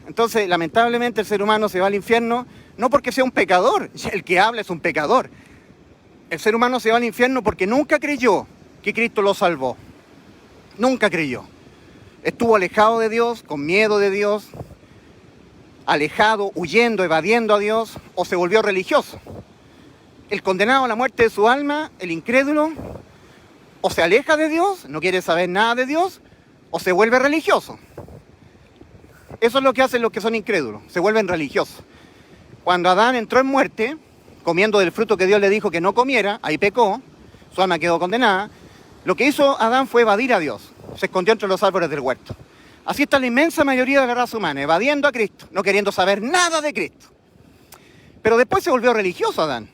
Entonces, lamentablemente el ser humano se va al infierno no porque sea un pecador, el que habla es un pecador. El ser humano se va al infierno porque nunca creyó que Cristo lo salvó. Nunca creyó. Estuvo alejado de Dios, con miedo de Dios, alejado, huyendo, evadiendo a Dios, o se volvió religioso. El condenado a la muerte de su alma, el incrédulo, o se aleja de Dios, no quiere saber nada de Dios, o se vuelve religioso. Eso es lo que hacen los que son incrédulos, se vuelven religiosos. Cuando Adán entró en muerte, comiendo del fruto que Dios le dijo que no comiera, ahí pecó, su alma quedó condenada. Lo que hizo Adán fue evadir a Dios, se escondió entre los árboles del huerto. Así está la inmensa mayoría de la raza humana, evadiendo a Cristo, no queriendo saber nada de Cristo. Pero después se volvió religioso Adán.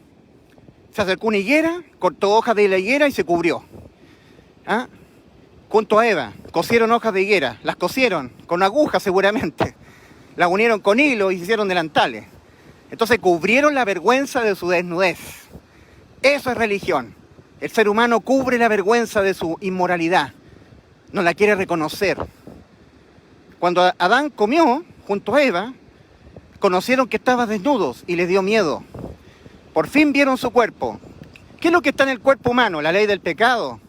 Se acercó una higuera, cortó hojas de la higuera y se cubrió. ¿Ah? Junto a Eva, cosieron hojas de higuera, las cosieron con agujas seguramente, las unieron con hilo y hicieron delantales. Entonces cubrieron la vergüenza de su desnudez. Eso es religión. El ser humano cubre la vergüenza de su inmoralidad. No la quiere reconocer. Cuando Adán comió junto a Eva, conocieron que estaban desnudos y les dio miedo. Por fin vieron su cuerpo. ¿Qué es lo que está en el cuerpo humano? La ley del pecado.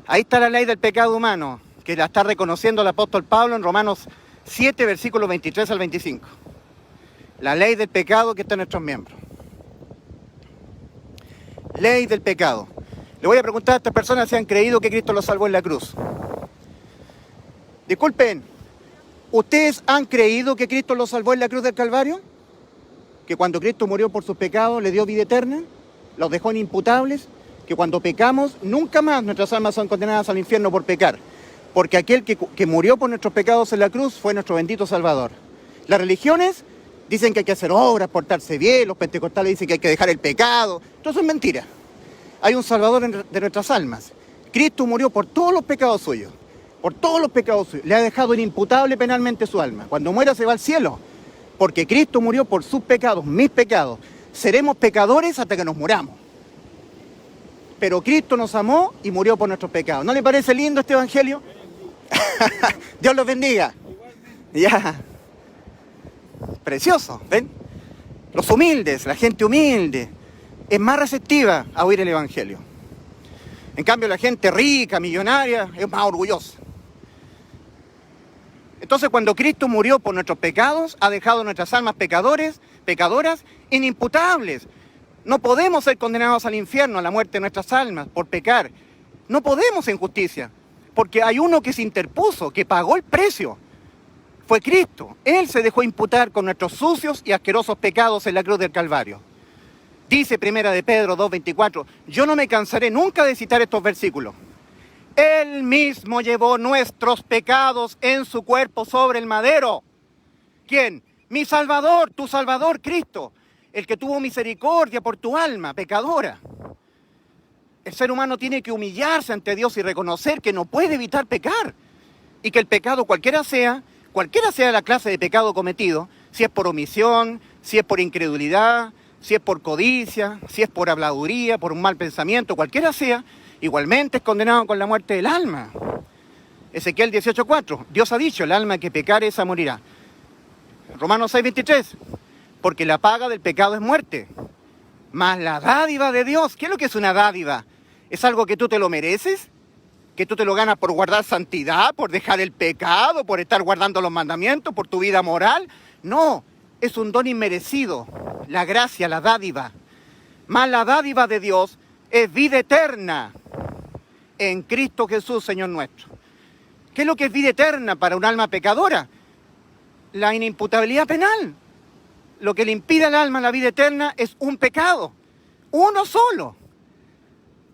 Ahí está la ley del pecado humano, que la está reconociendo el apóstol Pablo en Romanos 7, versículos 23 al 25. La ley del pecado que está en nuestros miembros. Ley del pecado. Le voy a preguntar a estas personas si han creído que Cristo los salvó en la cruz. Disculpen, ¿ustedes han creído que Cristo los salvó en la cruz del Calvario? Que cuando Cristo murió por sus pecados le dio vida eterna, los dejó inimputables, que cuando pecamos nunca más nuestras almas son condenadas al infierno por pecar, porque aquel que murió por nuestros pecados en la cruz fue nuestro bendito Salvador. Las religiones dicen que hay que hacer obras, portarse bien, los pentecostales dicen que hay que dejar el pecado. Todo eso es mentira. Hay un Salvador de nuestras almas. Cristo murió por todos los pecados suyos. Por todos los pecados suyos. Le ha dejado inimputable penalmente su alma. Cuando muera se va al cielo. Porque Cristo murió por sus pecados, mis pecados. Seremos pecadores hasta que nos muramos. Pero Cristo nos amó y murió por nuestros pecados. ¿No le parece lindo este evangelio? Dios los bendiga. Ya. Precioso, ¿ven? Los humildes, la gente humilde, es más receptiva a oír el evangelio. En cambio, la gente rica, millonaria, es más orgullosa. Entonces, cuando Cristo murió por nuestros pecados, ha dejado nuestras almas pecadoras, inimputables. No podemos ser condenados al infierno, a la muerte de nuestras almas, por pecar. No podemos en justicia, porque hay uno que se interpuso, que pagó el precio. Fue Cristo. Él se dejó imputar con nuestros sucios y asquerosos pecados en la cruz del Calvario. Dice Primera de Pedro 2:24, yo no me cansaré nunca de citar estos versículos. Él mismo llevó nuestros pecados en su cuerpo sobre el madero. ¿Quién? Mi Salvador, tu Salvador, Cristo, el que tuvo misericordia por tu alma pecadora. El ser humano tiene que humillarse ante Dios y reconocer que no puede evitar pecar. Y que el pecado, cualquiera sea la clase de pecado cometido, si es por omisión, si es por incredulidad, si es por codicia, si es por habladuría, por un mal pensamiento, cualquiera sea, igualmente es condenado con la muerte del alma. Ezequiel 18:4, Dios ha dicho, el alma que pecare esa morirá. Romanos 6:23, porque la paga del pecado es muerte, mas la dádiva de Dios, ¿qué es lo que es una dádiva? ¿Es algo que tú te lo mereces? ¿Que tú te lo ganas por guardar santidad, por dejar el pecado, por estar guardando los mandamientos, por tu vida moral? No, es un don inmerecido, la gracia, la dádiva. Mas la dádiva de Dios es vida eterna en Cristo Jesús, Señor nuestro. ¿Qué es lo que es vida eterna para un alma pecadora? La inimputabilidad penal. Lo que le impide al alma la vida eterna es un pecado, uno solo.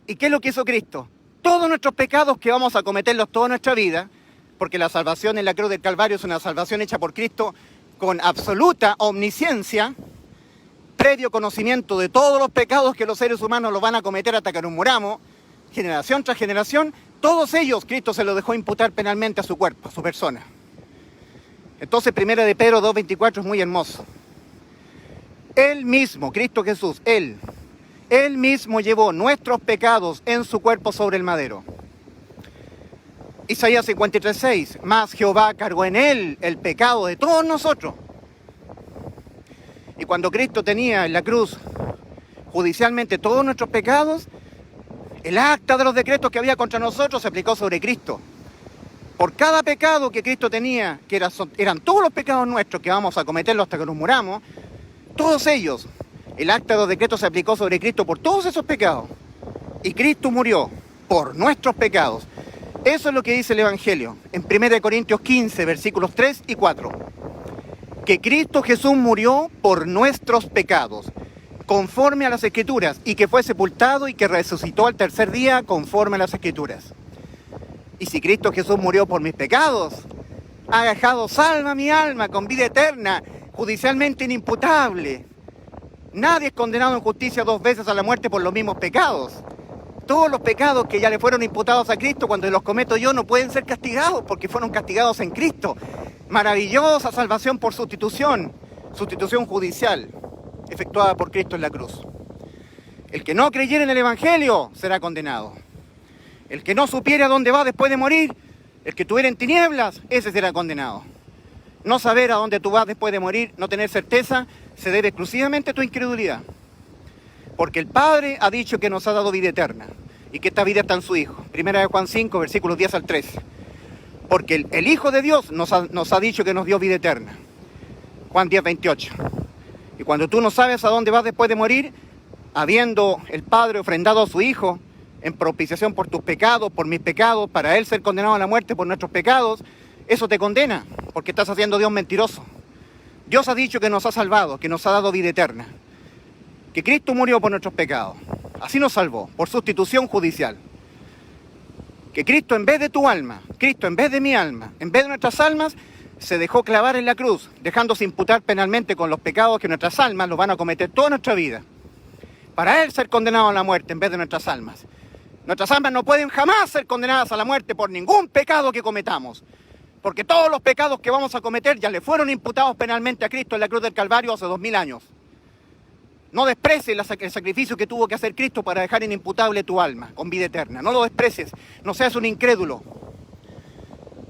¿Y qué es lo que hizo Cristo? Todos nuestros pecados que vamos a cometerlos toda nuestra vida, porque la salvación en la cruz del Calvario es una salvación hecha por Cristo con absoluta omnisciencia, previo conocimiento de todos los pecados que los seres humanos los van a cometer hasta que nos muramos, generación tras generación, todos ellos Cristo se los dejó imputar penalmente a su cuerpo, a su persona. Entonces, Primera de Pedro 2:24 es muy hermoso. Él mismo, Cristo Jesús, Él mismo llevó nuestros pecados en su cuerpo sobre el madero. Isaías 53:6, mas Jehová cargó en Él el pecado de todos nosotros. Y cuando Cristo tenía en la cruz judicialmente todos nuestros pecados, el acta de los decretos que había contra nosotros se aplicó sobre Cristo. Por cada pecado que Cristo tenía, que eran todos los pecados nuestros que vamos a cometerlo hasta que nos muramos, todos ellos, el acta de los decretos se aplicó sobre Cristo por todos esos pecados. Y Cristo murió por nuestros pecados. Eso es lo que dice el Evangelio en 1 Corintios 15, versículos 3 y 4. Que Cristo Jesús murió por nuestros pecados, conforme a las Escrituras, y que fue sepultado y que resucitó al tercer día, conforme a las Escrituras. Y si Cristo Jesús murió por mis pecados, ha dejado salva mi alma con vida eterna, judicialmente inimputable, Nadie es condenado en justicia 2 veces a la muerte por los mismos pecados. Todos los pecados que ya le fueron imputados a Cristo, cuando los cometo yo, no pueden ser castigados porque fueron castigados en Cristo. Maravillosa salvación por sustitución judicial, efectuada por Cristo en la cruz. El que no creyera en el Evangelio será condenado. El que no supiera dónde va después de morir, el que tuviera en tinieblas, ese será condenado. No saber a dónde tú vas después de morir, no tener certeza, se debe exclusivamente a tu incredulidad. Porque el Padre ha dicho que nos ha dado vida eterna y que esta vida está en su Hijo. Primera de Juan 5, versículos 10 al 13. Porque el Hijo de Dios nos ha dicho que nos dio vida eterna. Juan 10, 28. Y cuando tú no sabes a dónde vas después de morir, habiendo el Padre ofrendado a su Hijo en propiciación por tus pecados, por mis pecados, para Él ser condenado a la muerte por nuestros pecados, eso te condena, porque estás haciendo a Dios mentiroso. Dios ha dicho que nos ha salvado, que nos ha dado vida eterna, que Cristo murió por nuestros pecados. Así nos salvó, por sustitución judicial. Que Cristo en vez de tu alma, Cristo en vez de mi alma, en vez de nuestras almas, se dejó clavar en la cruz, dejándose imputar penalmente con los pecados que nuestras almas los van a cometer toda nuestra vida. Para Él ser condenado a la muerte en vez de nuestras almas. Nuestras almas no pueden jamás ser condenadas a la muerte por ningún pecado que cometamos. Porque todos los pecados que vamos a cometer ya le fueron imputados penalmente a Cristo en la cruz del Calvario hace 2000 años. No desprecies el sacrificio que tuvo que hacer Cristo para dejar inimputable tu alma con vida eterna. No lo desprecies, no seas un incrédulo.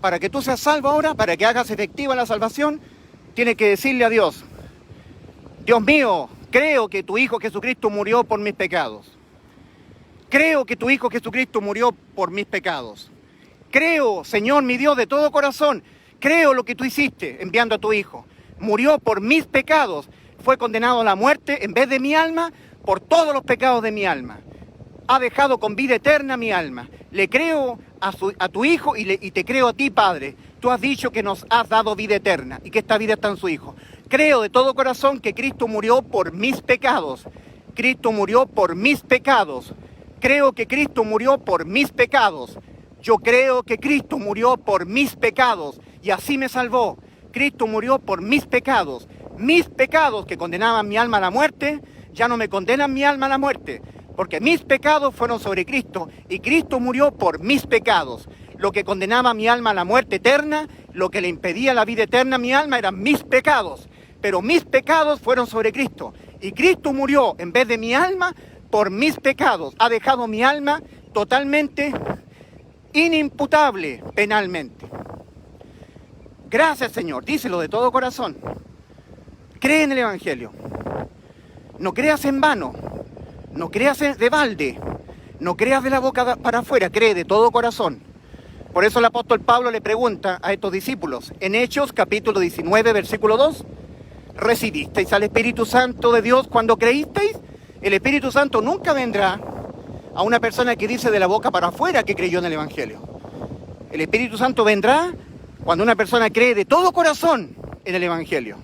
Para que tú seas salvo ahora, para que hagas efectiva la salvación, tienes que decirle a Dios: Dios mío, creo que tu Hijo Jesucristo murió por mis pecados. Creo que tu Hijo Jesucristo murió por mis pecados. Creo, Señor mi Dios, de todo corazón, creo lo que tú hiciste enviando a tu Hijo. Murió por mis pecados. Fue condenado a la muerte en vez de mi alma por todos los pecados de mi alma. Ha dejado con vida eterna mi alma. Le creo a tu Hijo y te creo a ti, Padre. Tú has dicho que nos has dado vida eterna y que esta vida está en su Hijo. Creo de todo corazón que Cristo murió por mis pecados. Cristo murió por mis pecados. Creo que Cristo murió por mis pecados. Yo creo que Cristo murió por mis pecados y así me salvó. Cristo murió por mis pecados. Mis pecados que condenaban mi alma a la muerte, ya no me condenan mi alma a la muerte, porque mis pecados fueron sobre Cristo y Cristo murió por mis pecados. Lo que condenaba mi alma a la muerte eterna, lo que le impedía la vida eterna a mi alma eran mis pecados, pero mis pecados fueron sobre Cristo y Cristo murió en vez de mi alma por mis pecados. Ha dejado mi alma totalmente inimputable penalmente. Gracias, Señor, díselo de todo corazón. Cree en el Evangelio. No creas en vano. No creas de balde. No creas de la boca para afuera. Cree de todo corazón. Por eso el apóstol Pablo le pregunta a estos discípulos, en Hechos capítulo 19, versículo 2, ¿recibisteis al Espíritu Santo de Dios cuando creísteis? El Espíritu Santo nunca vendrá a una persona que dice de la boca para afuera que creyó en el Evangelio. El Espíritu Santo vendrá cuando una persona cree de todo corazón en el Evangelio.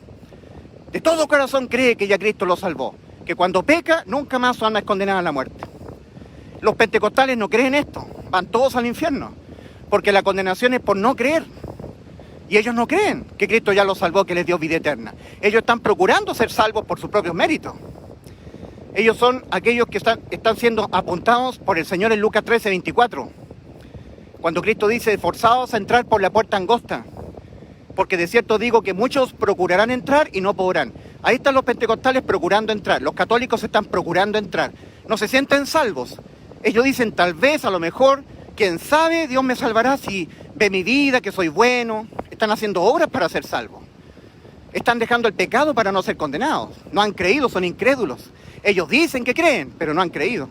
De todo corazón cree que ya Cristo lo salvó, que cuando peca nunca más su alma es condenada a la muerte. Los pentecostales no creen esto, van todos al infierno, porque la condenación es por no creer. Y ellos no creen que Cristo ya los salvó, que les dio vida eterna. Ellos están procurando ser salvos por sus propios méritos. Ellos son aquellos que están siendo apuntados por el Señor en Lucas 13, 24. Cuando Cristo dice, esforzados a entrar por la puerta angosta, porque de cierto digo que muchos procurarán entrar y no podrán. Ahí están los pentecostales procurando entrar, los católicos están procurando entrar. No se sienten salvos. Ellos dicen, tal vez, a lo mejor, quién sabe, Dios me salvará si ve mi vida, que soy bueno. Están haciendo obras para ser salvos. Están dejando el pecado para no ser condenados. No han creído, son incrédulos. Ellos dicen que creen, pero no han creído.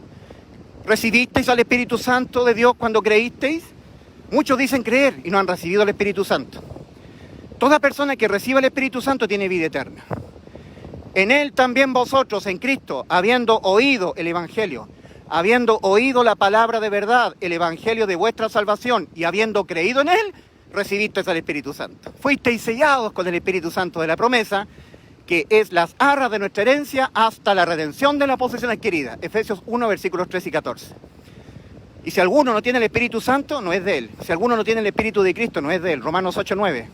¿Recibisteis al Espíritu Santo de Dios cuando creísteis? Muchos dicen creer y no han recibido el Espíritu Santo. Toda persona que reciba el Espíritu Santo tiene vida eterna. En Él también vosotros, en Cristo, habiendo oído el Evangelio, habiendo oído la palabra de verdad, el Evangelio de vuestra salvación, y habiendo creído en Él, recibisteis al Espíritu Santo. Fuisteis sellados con el Espíritu Santo de la promesa, que es las arras de nuestra herencia hasta la redención de la posesión adquirida. Efesios 1, versículos 13 y 14. Y si alguno no tiene el Espíritu Santo, no es de Él. Si alguno no tiene el Espíritu de Cristo, no es de Él. Romanos 8, 9.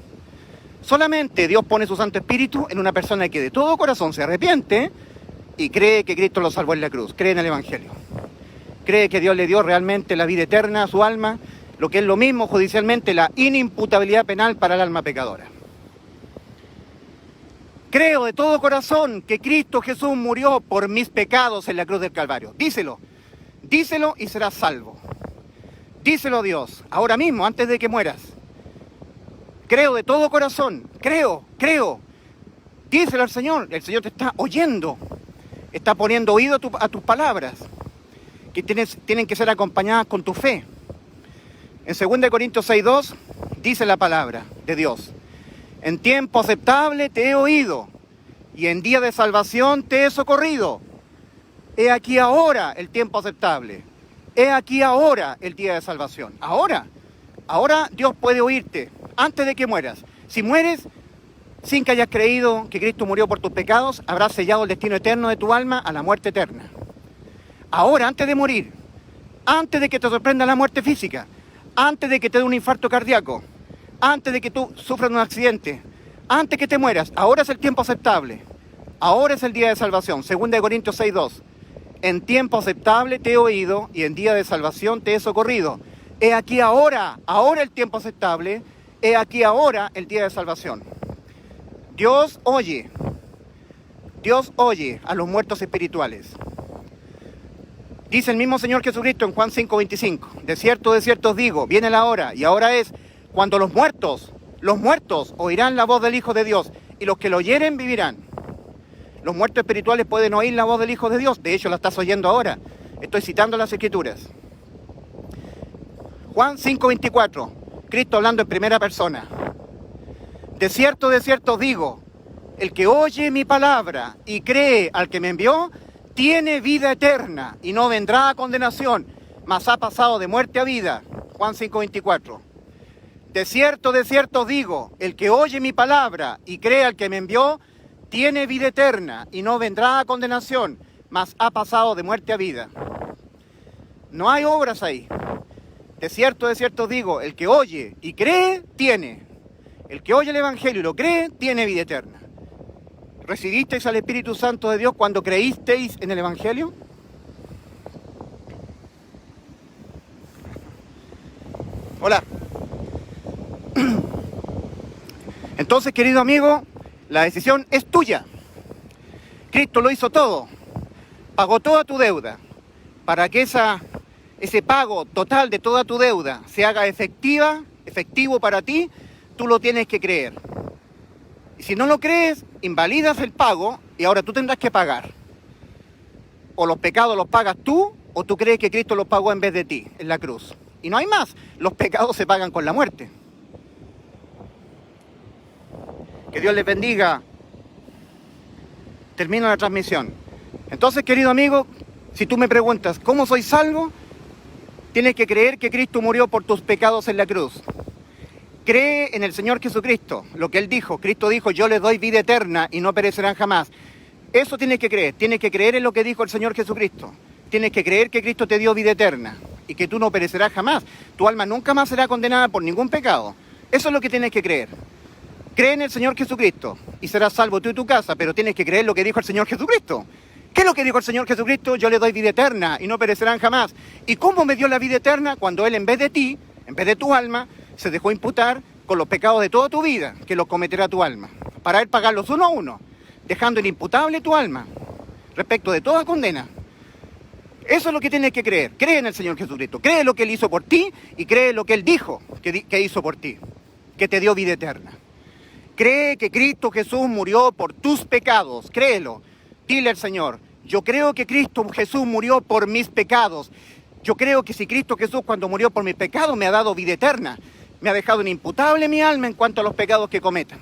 Solamente Dios pone su Santo Espíritu en una persona que de todo corazón se arrepiente y cree que Cristo lo salvó en la cruz, cree en el Evangelio. Cree que Dios le dio realmente la vida eterna a su alma, lo que es lo mismo judicialmente la inimputabilidad penal para el alma pecadora. Creo de todo corazón que Cristo Jesús murió por mis pecados en la cruz del Calvario. Díselo y serás salvo. Díselo a Dios, ahora mismo, antes de que mueras. Creo de todo corazón, creo. Díselo al Señor, el Señor te está oyendo, está poniendo oído a tus palabras, que tienen que ser acompañadas con tu fe. En 2 Corintios 6:2 dice la palabra de Dios: en tiempo aceptable te he oído, y en día de salvación te he socorrido. He aquí ahora el tiempo aceptable. He aquí ahora el día de salvación. Ahora Dios puede oírte antes de que mueras. Si mueres sin que hayas creído que Cristo murió por tus pecados, habrás sellado el destino eterno de tu alma a la muerte eterna. Ahora, antes de morir, antes de que te sorprenda la muerte física, antes de que te dé un infarto cardíaco, antes de que tú sufras un accidente, antes que te mueras, ahora es el tiempo aceptable. Ahora es el día de salvación. 2 Corintios 6:2. En tiempo aceptable te he oído y en día de salvación te he socorrido. He aquí ahora el tiempo aceptable, he aquí ahora el día de salvación. Dios oye a los muertos espirituales. Dice el mismo Señor Jesucristo en Juan 5:25, de cierto os digo, viene la hora, y ahora es cuando los muertos oirán la voz del Hijo de Dios, y los que lo oyeren vivirán. Los muertos espirituales pueden oír la voz del Hijo de Dios, de hecho la estás oyendo ahora. Estoy citando las Escrituras. Juan 5:24, Cristo hablando en primera persona. De cierto os digo, el que oye mi palabra y cree al que me envió, tiene vida eterna y no vendrá a condenación, mas ha pasado de muerte a vida. Juan 5:24. De cierto os digo, el que oye mi palabra y cree al que me envió, tiene vida eterna y no vendrá a condenación, mas ha pasado de muerte a vida. No hay obras ahí. De cierto os digo, el que oye y cree, tiene. El que oye el Evangelio y lo cree, tiene vida eterna. ¿Recibisteis al Espíritu Santo de Dios cuando creísteis en el Evangelio? Hola. Entonces, querido amigo, la decisión es tuya. Cristo lo hizo todo. Pagó toda tu deuda. Para que ese pago total de toda tu deuda se haga efectivo para ti, tú lo tienes que creer. Y si no lo crees, invalidas el pago y ahora tú tendrás que pagar. O los pecados los pagas tú, o tú crees que Cristo los pagó en vez de ti, en la cruz. Y no hay más. Los pecados se pagan con la muerte. Que Dios les bendiga. Termino la transmisión. Entonces, querido amigo, si tú me preguntas, ¿cómo soy salvo? Tienes que creer que Cristo murió por tus pecados en la cruz. Cree en el Señor Jesucristo, lo que Él dijo. Cristo dijo, yo les doy vida eterna y no perecerán jamás. Eso tienes que creer en lo que dijo el Señor Jesucristo. Tienes que creer que Cristo te dio vida eterna y que tú no perecerás jamás. Tu alma nunca más será condenada por ningún pecado. Eso es lo que tienes que creer. Cree en el Señor Jesucristo y serás salvo tú y tu casa, pero tienes que creer lo que dijo el Señor Jesucristo. ¿Qué es lo que dijo el Señor Jesucristo? Yo le doy vida eterna y no perecerán jamás. ¿Y cómo me dio la vida eterna? Cuando Él en vez de ti, en vez de tu alma, se dejó imputar con los pecados de toda tu vida, que los cometerá tu alma, para Él pagarlos uno a uno, dejando inimputable tu alma, respecto de toda condena. Eso es lo que tienes que creer. Cree en el Señor Jesucristo, cree lo que Él hizo por ti y cree lo que Él dijo que hizo por ti, que te dio vida eterna. Cree que Cristo Jesús murió por tus pecados, créelo. Dile al Señor, yo creo que Cristo Jesús murió por mis pecados. Yo creo que si Cristo Jesús cuando murió por mis pecados me ha dado vida eterna, me ha dejado inimputable mi alma en cuanto a los pecados que cometan.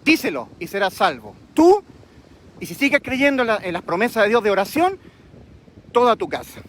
Díselo y serás salvo. Tú, y si sigues creyendo en las promesas de Dios de oración, toda tu casa.